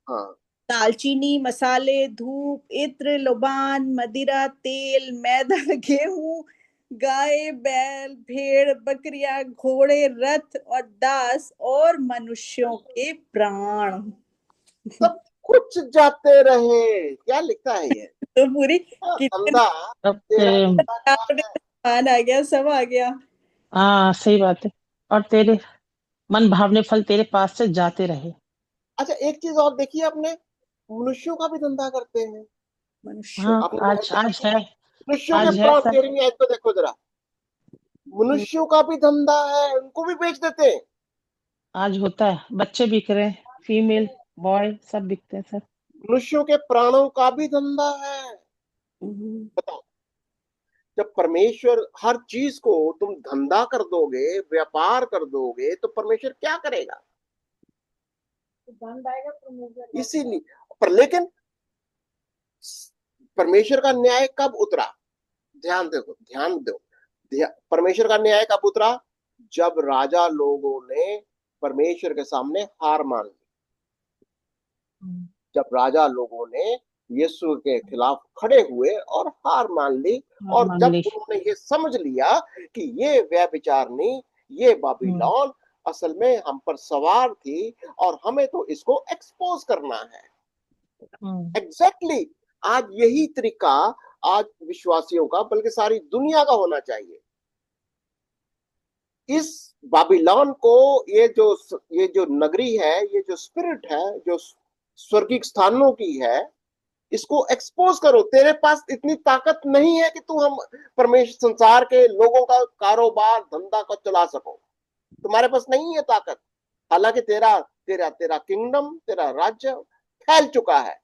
हाँ, दालचीनी, मसाले, धूप, इत्र, लोबान, मदिरा, तेल, मैदा, गेहूं, गाय, बैल, भेड़, बकरियां, घोड़े, रथ और दास और मनुष्यों के प्राण। सब कुछ जाते रहे। क्या लिखता है ये? तो पूरी कितने धंधा अब तेरा तेरे धंधा क्या है? सामान आ गया, सब आ गया। हाँ सही बात है। और तेरे मन भावने फल तेरे पास से जाते रहे। अच्छा, एक चीज और देखिए आपने, मनुष्यों का भी धंधा करते हैं। मनुष्यों हाँ आपने आज आज है। मनुष्यों के आज है प्राण, सर। 13वीं आयत को देखो जरा। मनुष्यों का भी धंधा है, उनको भी बेच देते हैं। आज होता है, बच्चे बिक रहे हैं, फीमेल बॉय सब बिकते हैं सर। मनुष्यों के प्राणों का भी धंधा है। हम्म, बताओ, जब परमेश्वर हर चीज को तुम धंधा कर दोगे, व्यापार कर दोगे, तो परमेश्वर क्या करेगा? तो दंड आएगा परमेश्वर का। इसीलिए, पर लेकिन परमेश्वर का न्याय कब उतरा? ध्यान देखो, ध्यान दो। परमेश्वर का न्याय कब उतरा? जब राजा लोगों ने परमेश्वर के सामने हार मान ली। हम्म, जब राजा लोगों ने यीशु के खिलाफ खड़े हुए और हार मान ली, हाँ और मान जब ली। उन्होंने ये समझ लिया कि ये व्यभिचारनी, ये हम्म, बाबीलोन असल में हम पर सवार थी और हमें तो इसको एक्सपोज करना है। हम्म, एग्जैक्टली exactly, आज यही तरीका आज विश्वासियों का, बल्कि सारी दुनिया का होना चाहिए। इस बाबिलोन को, ये जो नगरी है, ये जो स्पिरिट है, जो स्वर्गीय स्थानों की है, इसको एक्सपोज करो। तेरे पास इतनी ताकत नहीं है कि तू हम परमेश्वर संसार के लोगों का कारोबार धंधा को चला सको। तुम्हारे पास नहीं है ताकत। हालांकि तेरा तेरा तेरा किंगडम, तेरा राज्य फैल चुका है।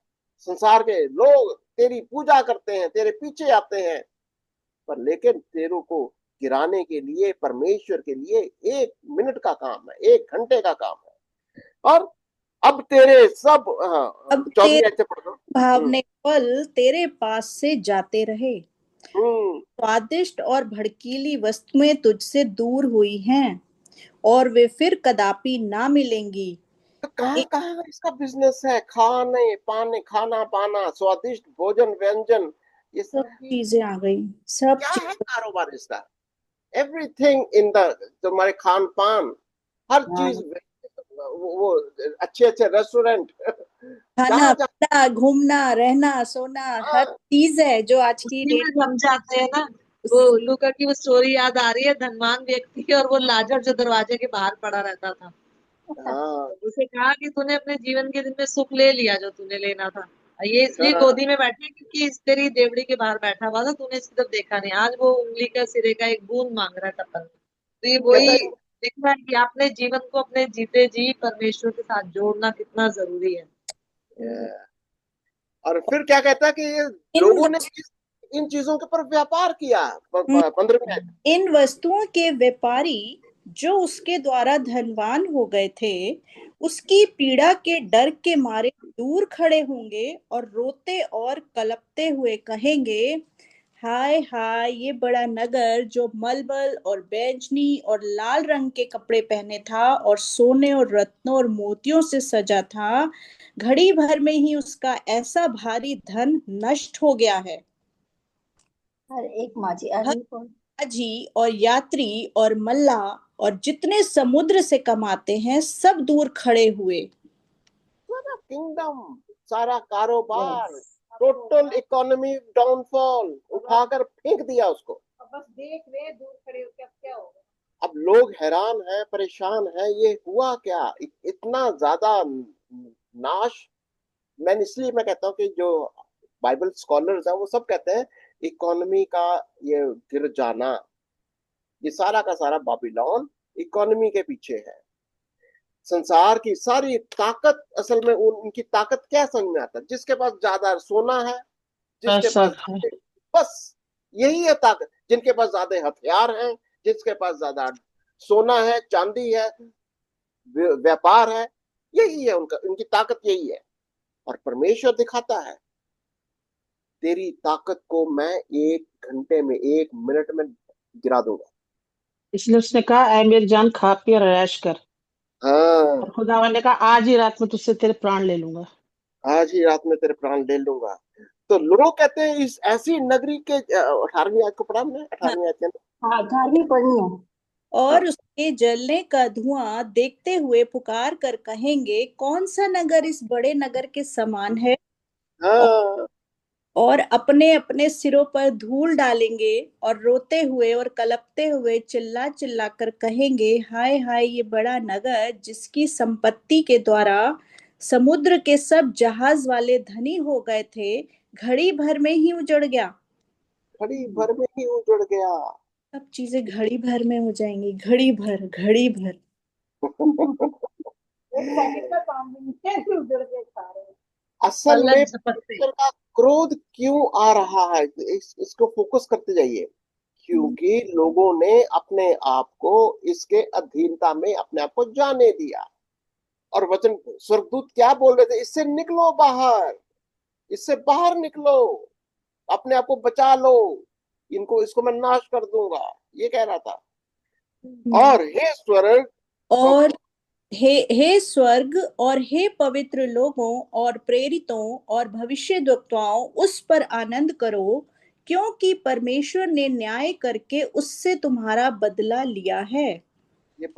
संसार के लोग तेरी पूजा करते हैं, तेरे पीछे आते हैं, पर लेकिन तेरों को गिराने के लिए, परमेश्वर के लिए 1 मिनट का काम है, 1 घंटे का काम है। और अब तेरे सब, अब 14वीं तेरे आयत से पढ़ दो। भावने फल तेरे पास से जाते रहे। हम्म। स्वादिष्ट और भड़कीली वस्तुएं तुझसे दूर हुई हैं और वे फिर कदापि ना मिलेंगी। तो कहाँ एक कहाँ इसका बिजनेस है? खाने पाने, खाना पाना, स्वादिष्ट भोजन व्यंजन, ये सब सब चीजें आ गई, सब क्या है चीज। कारोबार इसका? एवरीथिंग इन द, तुम्हारे खान पान, हर हाँ, चीज, वो अच्छे अच्छे रेस्टोरेंट खाना जहाँ जहाँ। पीना, घूमना, रहना, सोना, हर हाँ, चीज है जो आज की उसी में डेट रम जाते हैं ना। वो लूका की वो स्टोरी याद आ रही है, धनवान व्यक्ति और वो लाजर जो दरवाजे के बाहर पड़ा रहता था। हाँ, उसे कहा कि तूने अपने जीवन के दिन में सुख ले लिया जो तूने लेना था। ये इसलिए हाँ, गोदी में बैठा है क्योंकि इस तेरी देवड़ी के बाहर बैठा हुआ था, तूने इसकी तरफ देखा नहीं। आज वो उंगली का सिरे का एक बूंद मांग रहा है तपन में। तो ये कहता वही है दिख रहा है कि आपने जीवन को अपने जीते जी परमेश्वर के साथ जोड़ना कितना जरूरी है। और फिर क्या कहता है कि ये इन लोगों ने इन चीजों के ऊपर व्यापार किया। 15वीं आयत। इन वस्तुओं के व्यापारी जो उसके द्वारा धनवान हो गए थे, उसकी पीड़ा के डर के मारे दूर खड़े होंगे और रोते और कलपते हुए कहेंगे, हाय हाय, ये बड़ा नगर जो मलमल और बैंजनी और लाल रंग के कपड़े पहने था और सोने और रत्नों और मोतियों से सजा था, घड़ी भर में ही उसका ऐसा भारी धन नष्ट हो गया है। हर एक माझी आगे कौन। हाजी और यात्री और मल्लाह और जितने समुद्र से कमाते हैं सब दूर खड़े हुए। सारा किंगडम, सारा कारोबार, यस। टोटल इकोनॉमी डाउनफॉल, उठाकर फेंक दिया उसको। अब बस देख रहे हैं दूर खड़े होकर अब क्या होगा। अब लोग हैरान हैं, परेशान हैं, ये हुआ क्या? इतना ज्यादा नाश। मैं कहता हूँ कि जो बाइबल स्कॉलर्स हैं वो सब कहते हैं इकोनॉमी का ये गिर जाना, ये सारा का सारा बाबिलोन इकोनॉमी के पीछे है। संसार की सारी ताकत, असल में उनकी ताकत क्या समझ में आता है? जिसके पास ज्यादा सोना है, जिसके पैसा पास है। बस यही है ताकत। जिनके पास ज्यादा हथियार हैं, जिसके पास ज्यादा सोना है, चांदी है, व्यापार है, यही है उनका, उनकी ताकत यही है। और परमेश्वर दिखाता है, तेरी ताकत को मैं 1 घंटे में, 1 मिनट में गिरा दूंगा। इसलिए उसने कहा, ऐ मेरी जान खा पी और ऐश कर। और हाँ, खुदावन ने कहा, आज ही रात में तुझसे तेरे प्राण ले लूंगा। आज ही रात में तेरे प्राण ले लूंगा। तो लोग कहते हैं इस ऐसी नगरी के 18वीं आयत को पढ़ा हमने, हाँ, 18वीं आयत के अंदर। हाँ 18वीं पढ़नी है। हाँ, और उसके जलने का धुआं देखते हुए पुकार कर कहेंगे, कौन सा नगर इस बड़े नगर के समान है। हाँ, और अपने अपने सिरों पर धूल डालेंगे और रोते हुए और कलपते हुए चिल्ला चिल्ला कर कहेंगे, हाय हाय, ये बड़ा नगर जिसकी संपत्ति के द्वारा समुद्र के सब जहाज वाले धनी हो गए थे, घड़ी भर में ही उजड़ गया। घड़ी भर में ही उजड़ गया। सब चीजें घड़ी भर में हो जाएंगी, घड़ी भर, घड़ी भर। एक सेकंड का काम भी नहीं है, उधर के सारे। असल में पलक झपकते। परमेश्वर का क्रोध क्यों आ रहा है, इसको फोकस करते जाइए। क्योंकि लोगों ने अपने आप को इसके अधीनता में अपने आप को जाने दिया। और वचन, स्वर्गदूत क्या बोल रहे थे? इससे निकलो बाहर, इससे बाहर निकलो, अपने आप को बचा लो, इनको, इसको मैं नाश कर दूंगा, ये कह रहा था। और हे स्वर्ग, और हे स्वर्ग और हे पवित्र लोगों और प्रेरितों और भविष्यद्वक्ताओं, उस पर आनंद करो, क्योंकि परमेश्वर ने न्याय करके उससे तुम्हारा बदला लिया है। ये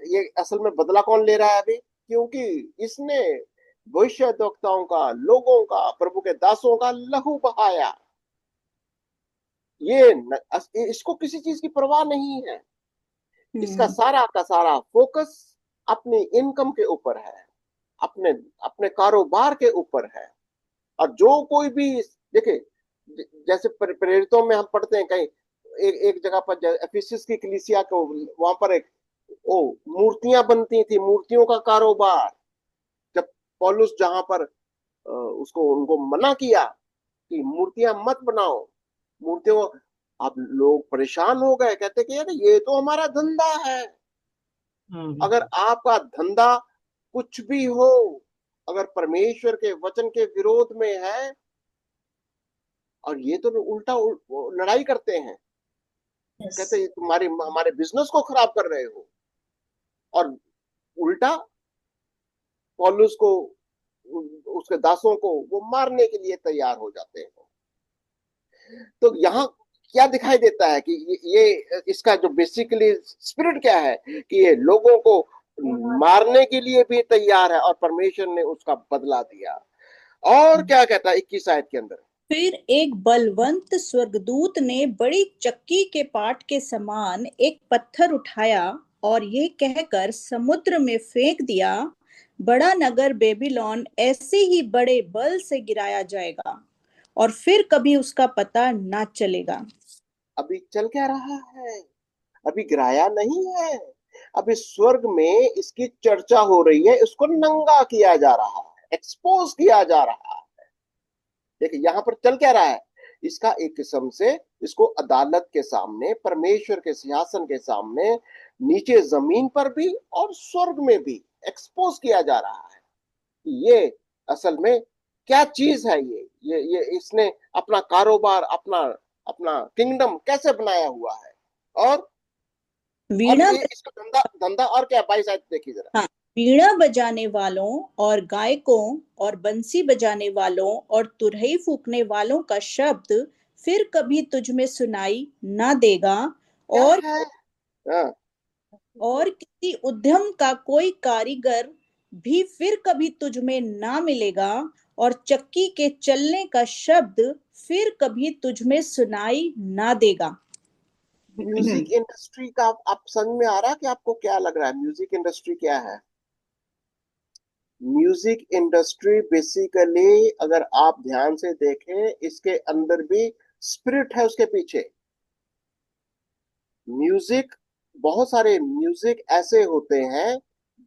ये असल में बदला कौन ले रहा है अभी? क्योंकि इसने भविष्यद्वक्ताओं का, लोगों का, प्रभु के दासों का लहू बहाया। इसको किसी चीज की परवाह नहीं है। इसका सारा का सारा फोकस अपनी इनकम के ऊपर है, अपने अपने कारोबार के ऊपर है। और जो कोई भी, देखे, जैसे प्रेरितों में हम पढ़ते हैं कहीं, एक जगह पर एफिसस की कलीसिया को, वहां पर एक ओ मूर्तियां बनती थी, मूर्तियों का कारोबार। जब पौलुस जहां पर उसको, उनको मना किया कि मूर्तियां मत बनाओ, मूर्तियों, अब लोग परेशान हो गए, कहते कि यार ये तो हमारा धंधा है। अगर आपका धंधा कुछ भी हो, अगर परमेश्वर के वचन के विरोध में है, और ये तो उल्टा लड़ाई करते हैं, कहते हैं तुम्हारी, हमारे बिजनेस को खराब कर रहे हो, और उल्टा पौलुस को, उसके दासों को वो मारने के लिए तैयार हो जाते हैं। तो यहाँ क्या दिखाई देता है कि ये इसका जो बेसिकली स्पिरिट क्या है, कि ये लोगों को मारने के लिए भी तैयार है, और परमेश्वर ने उसका बदला दिया। और क्या कहता है 21 आयत के अंदर? फिर एक बलवंत स्वर्गदूत ने बड़ी चक्की के पाट के समान एक पत्थर उठाया और ये कहकर समुद्र में फेंक दिया, बड़ा नगर बेबीलोन ऐसे ही बड़े बल से गिराया जाएगा और फिर कभी उसका पता ना चलेगा। अभी चल क्या रहा है? अभी गिराया नहीं है, अभी स्वर्ग में इसकी चर्चा हो रही है, इसको नंगा किया जा रहा है, एक्सपोज किया जा रहा है। देखिए यहाँ पर चल क्या रहा है, इसका एक किस्म से इसको अदालत के सामने, परमेश्वर के सिंहासन के सामने, नीचे जमीन पर भी और स्वर्ग में भी एक्सपोज किया जा रहा है। ये असल में क्या चीज है? ये इसने अपना कारोबार, अपना अपना किंगडम कैसे बनाया हुआ है। और वीणा इसका धंधा, धंधा और क्या? 22 आयत देखिए जरा। हाँ, वीणा बजाने वालों और गायकों और बंसी बजाने वालों और तुरही फूंकने वालों का शब्द फिर कभी तुझ में सुनाई ना देगा, क्या और है? हाँ, और किसी उद्यम का कोई कारीगर भी फिर कभी तुझ में ना मिलेगा, और चक्की के चलने का शब्द फिर कभी तुझ में सुनाई ना देगा। म्यूजिक इंडस्ट्री का आप समझ में आ रहा है कि आपको क्या लग रहा है? म्यूजिक इंडस्ट्री क्या है? म्यूजिक इंडस्ट्री बेसिकली, अगर आप ध्यान से देखें, इसके अंदर भी स्पिरिट है उसके पीछे। म्यूजिक, बहुत सारे म्यूजिक ऐसे होते हैं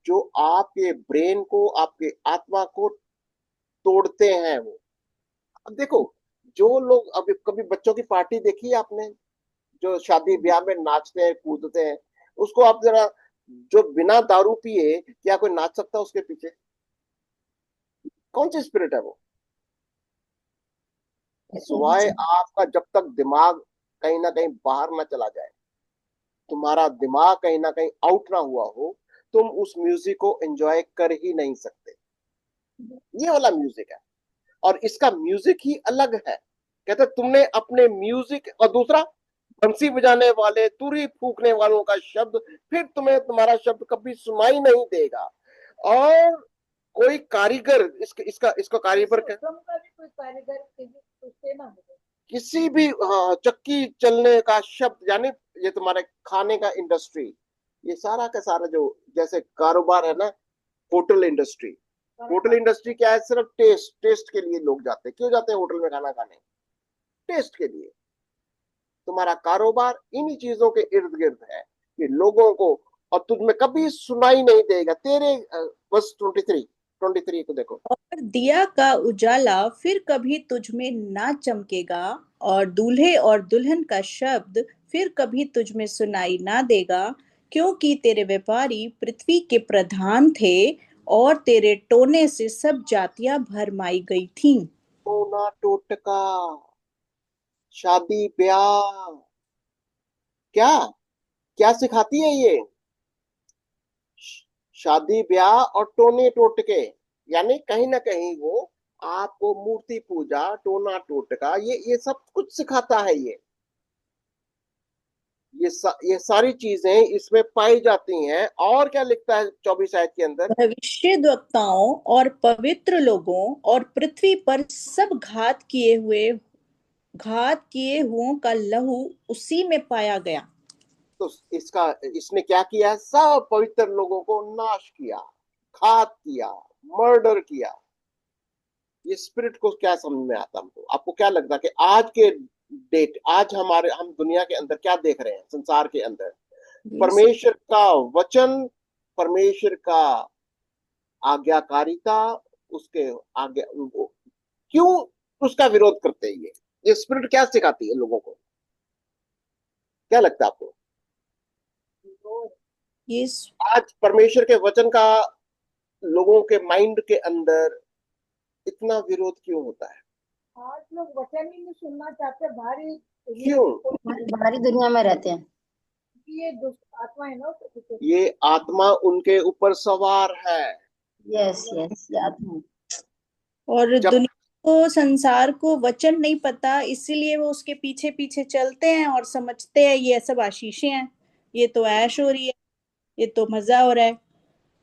जो आपके ब्रेन को, आपके आत्मा को तोड़ते हैं वो। अब देखो, जो लोग, अभी कभी बच्चों की पार्टी देखी है आपने, जो शादी ब्याह में नाचते हैं कूदते हैं, उसको आप जरा, जो बिना दारू पिए क्या कोई नाच सकता है उसके पीछे? कौन सी स्पिरिट है वो? सिवाय आपका, जब तक दिमाग कहीं ना कहीं बाहर ना चला जाए, तुम्हारा दिमाग कहीं ना कहीं आउट ना हुआ हो, तुम उस म्यूजिक को एंजॉय कर ही नहीं सकते। ये वाला म्यूजिक है, और इसका म्यूजिक ही अलग है। कहते तुमने अपने म्यूजिक, और दूसरा, बंसी बजाने वाले, तुरही फूकने वालों का शब्द फिर तुम्हें, तुम्हारा शब्द कभी सुनाई नहीं देगा। और कोई कारीगर, इसका इसका कारीगर क्या, तुम का भी कोई कारीगर उससे ना मिले। किसी भी, हाँ, चक्की चलने का शब्द, यानी ये तुम्हारे खाने का इंडस्ट्री, ये सारा का सारा जो जैसे कारोबार है ना, होटल इंडस्ट्री। होटल इंडस्ट्री क्या है? सिर्फ टेस्ट, टेस्ट के लिए लोग जाते हैं। क्यों जाते हैं होटल में खाना खाने? टेस्ट के लिए। तुम्हारा कारोबार इन्हीं चीजों के इर्द गिर्द है कि लोगों को, और तुझ में कभी सुनाई नहीं देगा तेरे, बस 23 को देखो। और दिया का उजाला फिर कभी तुझ में ना चमकेगा, और दूल्हे और दुल्हन का शब्द फिर कभी तुझ में सुनाई ना देगा, क्योंकि तेरे व्यापारी पृथ्वी के प्रधान थे, और तेरे टोने से सब जातियां भरमाई गई थीं। टोना टोटका, शादी ब्याह, क्या क्या सिखाती है ये? शादी ब्याह और टोने टोटके, यानी कहीं ना कहीं वो आपको मूर्ति पूजा, टोना टोटका, ये सब कुछ सिखाता है। ये सारी चीजें इसमें पाई जाती हैं। और क्या लिखता है 24 आयत के अंदर? भविष्यद्वक्ताओं और पवित्र लोगों और पृथ्वी पर सब घात किए हुओं का लहू उसी में पाया गया। तो इसका, इसने क्या किया? सब पवित्र लोगों को नाश किया, घात किया, मर्डर किया। ये स्पिरिट को क्या समझ में आता हमको? आपको क्या लगता है कि आज के डेट, आज हम दुनिया के अंदर क्या देख रहे हैं? संसार के अंदर परमेश्वर का वचन, परमेश्वर का आज्ञाकारिता, उसके आज्ञा, क्यों उसका विरोध करते हैं? ये स्पिरिट क्या सिखाती है लोगों को? क्या लगता है आपको? ये आज परमेश्वर के वचन का लोगों के माइंड के अंदर इतना विरोध क्यों होता है? आज लोग वचन ही नहीं सुनना चाहते। भारी क्यों? बाहरी दुनिया में रहते हैं। ये दुष्ट आत्मा है ना उसके पीछे। ये आत्मा उनके ऊपर सवार है। यस यस, याद है। और जब दुनिया को, संसार को वचन नहीं पता, इसीलिए वो उसके पीछे पीछे चलते हैं और समझते हैं ये सब आशीषें हैं, ये तो ऐश हो रही है, ये तो मजा हो रहा है,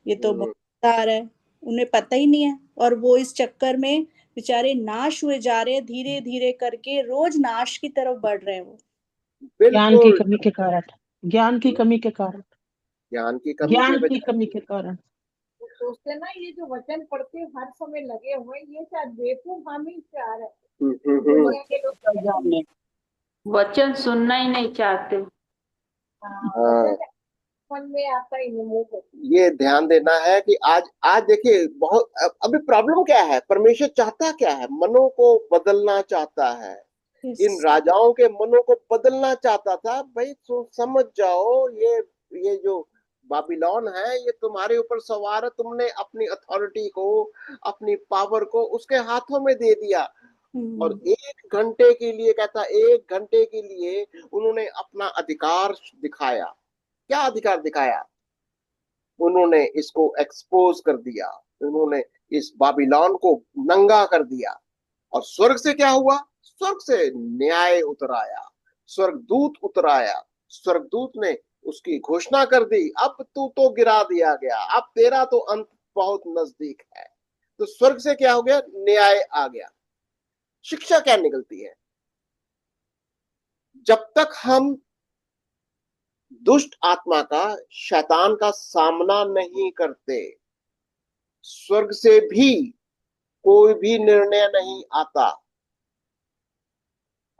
ये तो मजा आ रहा है। उन्हें पता ही नहीं है, और वो इस चक्कर में बेचारे नाश हुए जा रहे हैं, धीरे धीरे करके रोज नाश की तरफ बढ़ रहे हैं वो। ज्ञान की बिल्कुल, कमी के कारण, ज्ञान की कमी के कारण, ज्ञान की कमी के ज्ञान की वजह कमी के कारण। वो सोचते ना ये जो वचन पढ़ते हर समय लगे हुए हैं, ये शायद बेवकूफ हम ही से आ रहे हैं। दुनिया के लोग जाने वचन सुनना ही नहीं चाहते। हाँ, मन में आता ही नहीं मुंह पे। ये ध्यान देना है कि आज आज देखिए, बहुत अभी प्रॉब्लम क्या है? परमेश्वर चाहता क्या है? मनों को बदलना चाहता है। इन राजाओं के मनों को बदलना चाहता था। भाई समझ जाओ, ये जो बाबिलोन है, ये तुम्हारे ऊपर सवार है। तुमने अपनी अथॉरिटी को, अपनी पावर को उसके हाथों में दे दिया। और 1 घंटे के लिए, कहता 1 घंटे के लिए उन्होंने अपना अधिकार दिखाया। क्या अधिकार दिखाया? उन्होंने इसको एक्सपोज कर दिया। उन्होंने इस बाबिलोन को नंगा कर दिया। और स्वर्ग से क्या हुआ? स्वर्ग से न्याय उतर आया, स्वर्गदूत उतर आया। स्वर्गदूत ने उसकी घोषणा कर दी, अब तू तो गिरा दिया गया, अब तेरा तो अंत बहुत नजदीक है। तो स्वर्ग से क्या हो गया? न्याय आ गया। शिक्षा क्या निकलती है? जब तक हम दुष्ट आत्मा का, शैतान का सामना नहीं करते, स्वर्ग से भी कोई भी निर्णय नहीं आता।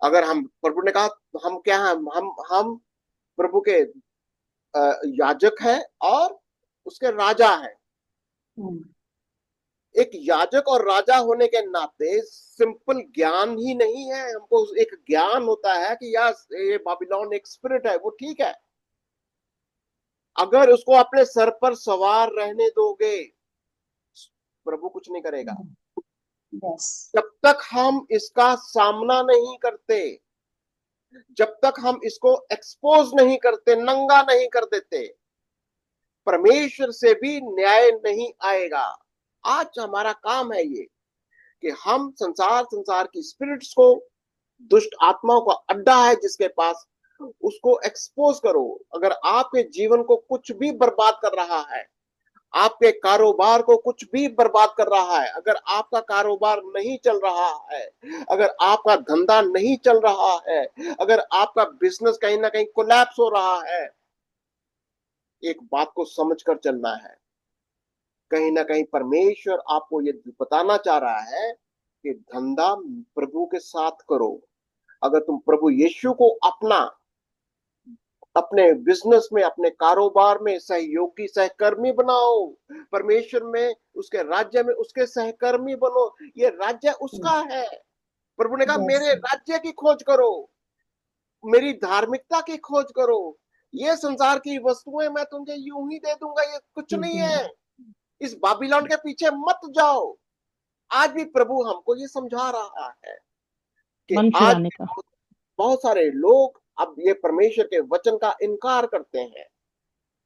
अगर हम, प्रभु ने कहा हम क्या हैं? हम प्रभु के याजक हैं, और उसके राजा हैं। हम्म, एक याजक और राजा होने के नाते सिंपल ज्ञान ही नहीं है, हमको एक ज्ञान होता है कि यार ये बाबिलोन एक स्पिरिट है, वो ठीक है। अगर उसको अपने सर पर सवार रहने दोगे, प्रभु कुछ नहीं करेगा। यस, जब तक हम इसका सामना नहीं करते, जब तक हम इसको एक्सपोज नहीं करते, नंगा नहीं कर देते, परमेश्वर से भी न्याय नहीं आएगा। आज हमारा काम है ये कि हम संसार की स्पिरिट्स को, दुष्ट आत्माओं का अड्डा है जिसके पास, उसको एक्सपोज करो। अगर आपके जीवन को कुछ भी बर्बाद कर रहा है, आपके कारोबार को कुछ भी बर्बाद कर रहा है, अगर आपका कारोबार नहीं चल रहा है, अगर आपका धंधा नहीं चल रहा है, अगर आपका बिजनेस कहीं ना कहीं कोलैप्स हो रहा है, एक बात को समझकर चलना है। कहीं ना कहीं परमेश्वर आपको ये बताना चाह रहा है कि धंधा प्रभु के साथ करो। अगर तुम प्रभु यीशु को अपने बिजनेस में, अपने कारोबार में सहयोगी सहकर्मी बनाओ, परमेश्वर में, उसके राज्य में उसके सहकर्मी बनो। ये राज्य उसका है। प्रभु ने कहा यस, मेरे राज्य की खोज करो, मेरी धार्मिकता की खोज करो, ये संसार की वस्तुएं मैं तुझे यूं ही दे दूंगा, ये कुछ नहीं है। इस बाबिलोन के पीछे मत जाओ। आज भी प्रभु हमको ये समझा रहा है कि मन आज फिराने का। बहुत बहुत सारे लोग अब ये परमेश्वर के वचन का इनकार करते हैं।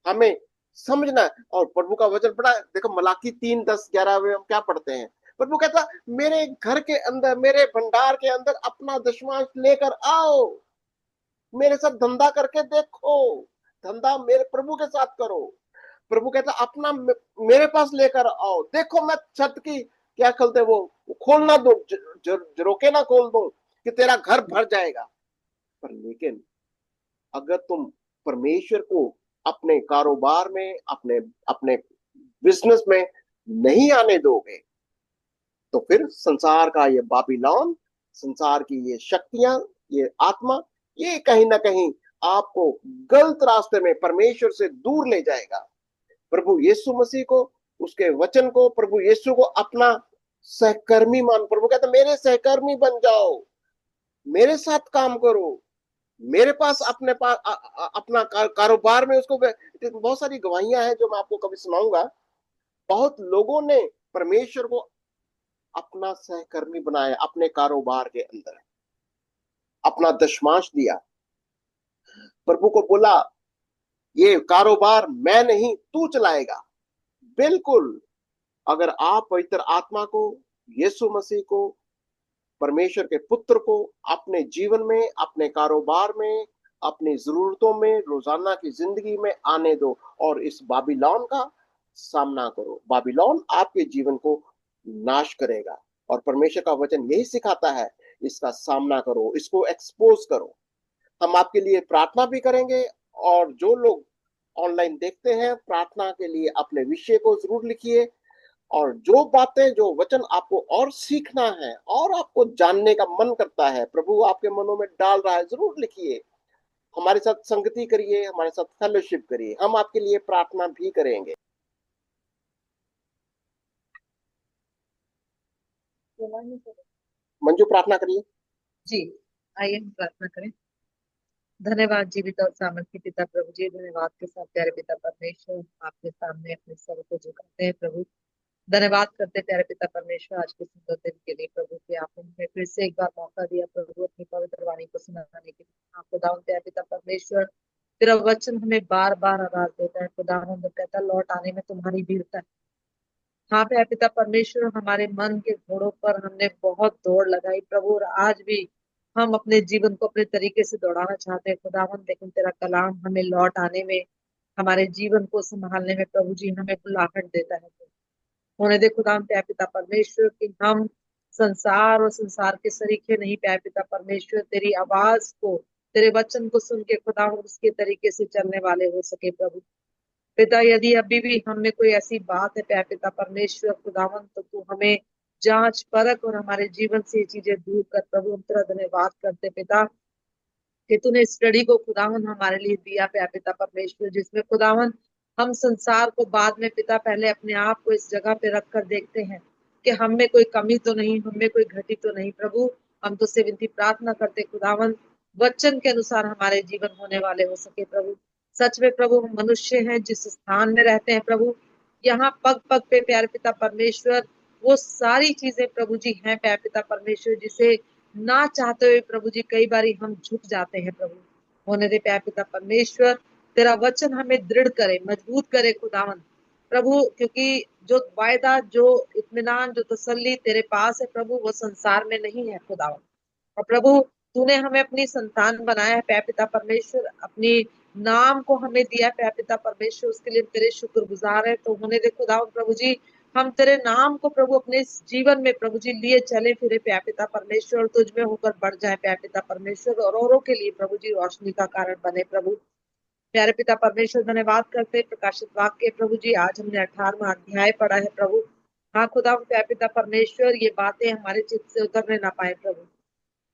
हमें समझना है। और प्रभु का वचन पढ़ा, देखो मलाकी 3:10-11 में हम क्या पढ़ते हैं। प्रभु कहता मेरे घर के अंदर, मेरे भंडार के अंदर अपना दशमांश लेकर आओ, मेरे साथ धंधा करके देखो, धंधा मेरे प्रभु के साथ करो। प्रभु कहता अपना मेरे पास लेकर आओ, देखो मैं छत की क्या खोलते वो खोल ना दो, रोके ना खोल दो कि तेरा घर भर जाएगा। पर लेकिन अगर तुम परमेश्वर को अपने कारोबार में, अपने अपने बिजनेस में नहीं आने दोगे, तो फिर संसार का ये बाबिलोन, संसार की ये शक्तियां, ये आत्मा, ये कहीं ना कहीं आपको गलत रास्ते में परमेश्वर से दूर ले जाएगा। प्रभु यीशु मसीह को, उसके वचन को, प्रभु यीशु को अपना सहकर्मी मान। प्रभु कहता मेरे सहकर्मी बन जाओ, मेरे साथ काम करो, मेरे पास अपने पास अपना कारोबार में उसको। बहुत सारी गवाहियां हैं जो मैं आपको कभी सुनाऊंगा। बहुत लोगों ने परमेश्वर को अपना सहकर्मी बनाया, अपने कारोबार के अंदर अपना दशमांश दिया, प्रभु को बोला ये कारोबार मैं नहीं तू चलाएगा। बिल्कुल, अगर आप पवित्र आत्मा को, यीशु मसीह को, परमेश्वर के पुत्र को अपने जीवन में, अपने कारोबार में, अपनी जरूरतों में, रोजाना की जिंदगी में आने दो और इस बाबिलोन का सामना करो। बाबिलोन आपके जीवन को नाश करेगा और परमेश्वर का वचन यही सिखाता है, इसका सामना करो, इसको एक्सपोज करो। हम आपके लिए प्रार्थना भी करेंगे। और जो लोग ऑनलाइन देखते हैं, प्रार्थना के लिए अपने विषय को जरूर लिखिए। और जो बातें, जो वचन आपको और सीखना है और आपको जानने का मन करता है, प्रभु आपके मनों में डाल रहा है, जरूर लिखिए। हमारे साथ संगति करिए, हमारे साथ फेलोशिप करिए, हम आपके लिए प्रार्थना भी करेंगे। मंजू प्रार्थना करिए। जी, आइए हम प्रार्थना करें। धन्यवाद जीवित और सामर्थी पिता प्रभु जी, धन्यवाद के साथ प्यारे पिता परमेश्वर, आपके सामने अपने सर को झुकाते हैं प्रभु। धन्यवाद करते प्यारे पिता परमेश्वर आज के सुंदर दिन के लिए प्रभु, कि आपने हमें फिर से एक बार मौका दिया प्रभु अपनी पवित्र वाणी को सुनाने के लिए। आपको दाऊं प्यारे पिता परमेश्वर, तेरा वचन हमें बार बार आवाज देता है खुदावंद, कहता लौट आने में तुम्हारी भीड़ता है। हाँ प्यारे पिता परमेश्वर, हमारे मन के घोड़ों पर हमने बहुत दौड़ लगाई प्रभु, और आज भी हम अपने जीवन को अपने तरीके से दौड़ाना चाहते हैं खुदावंद, लेकिन तेरा कलाम हमें लौट आने में, हमारे जीवन को संभालने में प्रभु जी हमें बुलाहट देता है। होने दे खुदा प्यारे पिता परमेश्वर कि हम संसार और संसार के सरीखे नहीं प्यारे पिता परमेश्वर, तेरी आवाज को, तेरे वचन को सुन के खुदा उसके तरीके से चलने वाले हो सके प्रभु। पिता यदि अभी भी हम में कोई ऐसी बात है प्यारे पिता परमेश्वर खुदावन, तो तू हमें जांच परख और हमारे जीवन से ये चीजें दूर कर प्रभु। हम तेरा धन्यवाद करते पिता कि तूने स्टडी को खुदावन हमारे लिए दिया प्यारे पिता परमेश्वर, जिसमें खुदावन हम संसार को बाद में पिता पहले अपने आप को इस जगह पे रख कर देखते हैं कि हम में कोई कमी तो नहीं, हम में कोई घटी तो नहीं। प्रभु हम तुझसे विनती प्रार्थना करते खुदावन, वचन के अनुसार हमारे जीवन होने वाले हो सके प्रभु। सच में प्रभु हम मनुष्य हैं, जिस स्थान में रहते हैं प्रभु, यहाँ पग पग पे प्यारे पिता परमेश्वर वो सारी चीजें प्रभु जी हैं प्यारे पिता परमेश्वर, जिसे ना चाहते हुए प्रभु जी कई बारी हम झुक जाते हैं प्रभु। होने दे प्यारे पिता परमेश्वर, तेरा वचन हमें दृढ़ करे, मजबूत करे खुदावन प्रभु, क्योंकि जो वायदा, जो इत्मीनान, जो तसल्ली तेरे पास है प्रभु, वो संसार में नहीं है खुदावन। और प्रभु तूने हमें अपनी संतान बनाया है प्यारे पिता परमेश्वर, अपनी नाम को हमें दिया प्यारे पिता परमेश्वर, उसके लिए तेरे शुक्रगुजार है। तो होने दे खुदावन प्रभु जी, हम तेरे नाम को प्रभु अपने इस जीवन में प्रभु जी लिए चले फिरे प्यारे पिता परमेश्वर, तुझ में होकर बढ़ जाए प्यारे पिता परमेश्वर, और औरों के लिए प्रभु जी रोशनी का कारण बने प्रभु। प्यारे पिता परमेश्वर धन्यवाद करते प्रकाशित वाक्य प्रभु जी, आज हमने 18वां अध्याय पढ़ा है प्रभु। हाँ खुदा प्यारे पिता परमेश्वर, ये बातें हमारे चित्त से उतरने ना पाए प्रभु,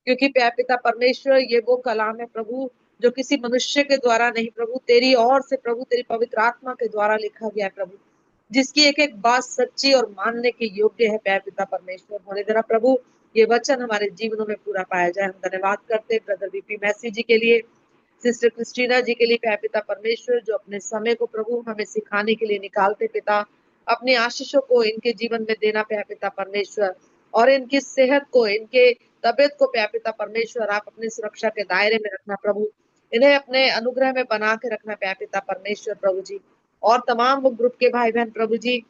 क्योंकि प्यारे पिता परमेश्वर ये वो कलाम है प्रभु जो किसी मनुष्य के द्वारा नहीं प्रभु, तेरी ओर से प्रभु, तेरी पवित्र आत्मा के द्वारा लिखा गया है प्रभु, जिसकी एक एक बात सच्ची और मानने के योग्य है प्यारे पिता परमेश्वर। होने देना प्रभु, ये वचन हमारे जीवनों में पूरा पाया जाए। हम धन्यवाद करते ब्रदर बीपी मैसी जी के लिए, सिस्टर क्रिस्टीना जी के लिए प्यारे पिता परमेश्वर, जो अपने समय को प्रभु हमें सिखाने के लिए निकालते पिता, अपनी आशीषों को इनके जीवन में देना प्यारे पिता परमेश्वर, और इनकी सेहत को, इनके तबियत को प्यारे पिता परमेश्वर आप अपनी सुरक्षा के दायरे में रखना प्रभु, इन्हें अपने अनुग्रह में बना के रखना प्यारे पिता परमेश्वर प्रभु जी। और तमाम वो ग्रुप के भाई बहन प्रभु जी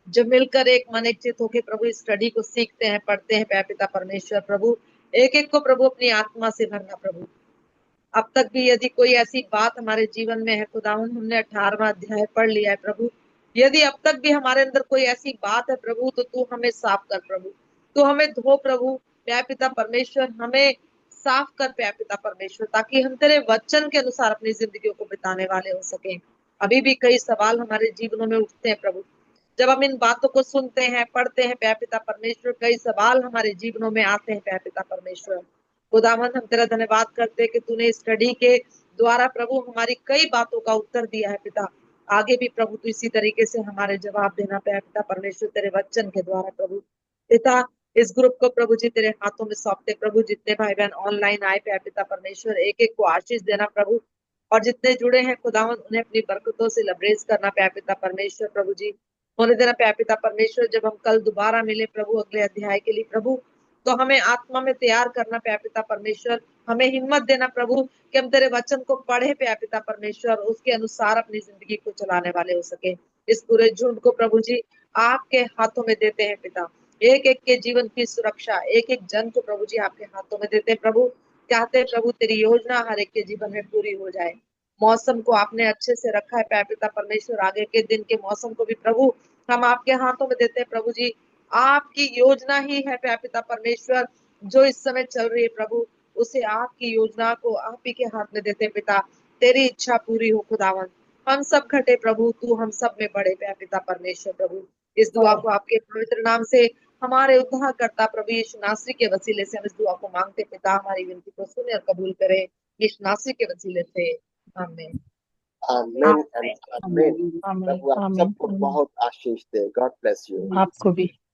जो मिलकर एक मन एक चित होकर प्रभु इस स्टडी को सीखते हैं, पढ़ते हैं प्यारे पिता परमेश्वर प्रभु, एक एक को प्रभु अपनी आत्मा से भरना प्रभु। अब तक भी यदि कोई ऐसी बात हमारे जीवन में है खुदावन, हमने 18वां अध्याय पढ़ लिया है प्रभु, यदि अब तक भी हमारे अंदर कोई ऐसी बात है प्रभु, तो तू हमें साफ कर प्रभु, तू हमें धो प्रभु प्यारे पिता परमेश्वर, हमें साफ कर प्यारे पिता परमेश्वर, ताकि हम तेरे वचन के अनुसार अपनी जिंदगियों को बिताने वाले हो सके। अभी भी कई सवाल हमारे जीवनों में उठते हैं प्रभु, जब हम इन बातों को सुनते हैं, पढ़ते हैं प्यारे पिता परमेश्वर, कई सवाल हमारे जीवनों में आते हैं प्यारे पिता परमेश्वर। खुदावन हम तेरा धन्यवाद करते हैं कि तूने स्टडी के द्वारा प्रभु हमारी कई बातों का उत्तर दिया है पिता, आगे भी प्रभु तू इसी तरीके से हमारे जवाब देना प्यारे पिता परमेश्वर, तेरे वचन के द्वारा प्रभु पिता। इस ग्रुप को प्रभु जी तेरे हाथों में सौंपते प्रभु, जितने भाई बहन ऑनलाइन आए प्यारे पिता परमेश्वर, एक एक को आशीष देना प्रभु, और जितने जुड़े हैं खुदावन उन्हें अपनी बरकतों से लबरेज करना प्यारे पिता परमेश्वर प्रभु जी। होने देना प्यारे पिता परमेश्वर, जब हम कल दोबारा मिले प्रभु अगले अध्याय के लिए प्रभु, तो हमें आत्मा में तैयार करना प्यारे पिता परमेश्वर, हमें हिम्मत देना प्रभु कि हम तेरे वचन को पढ़े प्यारे पिता परमेश्वर, उसके अनुसार अपनी जिंदगी को चलाने वाले हो सके। इस पूरे झुंड को प्रभु जी आपके हाथों में देते हैं पिता, एक एक के जीवन की सुरक्षा, एक एक जन को प्रभु जी आपके हाथों में देते हैं प्रभु, चाहते हैं प्रभु तेरी योजना हर एक के जीवन में पूरी हो जाए। मौसम को आपने अच्छे से रखा है प्यारे पिता परमेश्वर, आगे के दिन के मौसम को भी प्रभु हम आपके हाथों में देते हैं प्रभु जी। आपकी योजना ही है प्यारे पिता परमेश्वर जो इस समय चल रही है प्रभु, उसे आपकी योजना को आप ही के हाथ में देते हैं पिता, तेरी इच्छा पूरी हो खुदावन। हम सब घटे प्रभु, तू हम सब में बड़े प्यारे पिता परमेश्वर प्रभु। इस दुआ को आपके पवित्र नाम से हमारे उद्धार करता प्रभु यीशु नासरी के वसीले से हम इस दुआ को मांगते पिता, हमारी विनती को सुने और कबूल करें यीशु नासरी के वसीले से, आमीन। आमीन एंड आमीन। आमीन प्रभु आप आमीन सबको आमीन। बहुत आशीष दे। God bless you. आपको भी।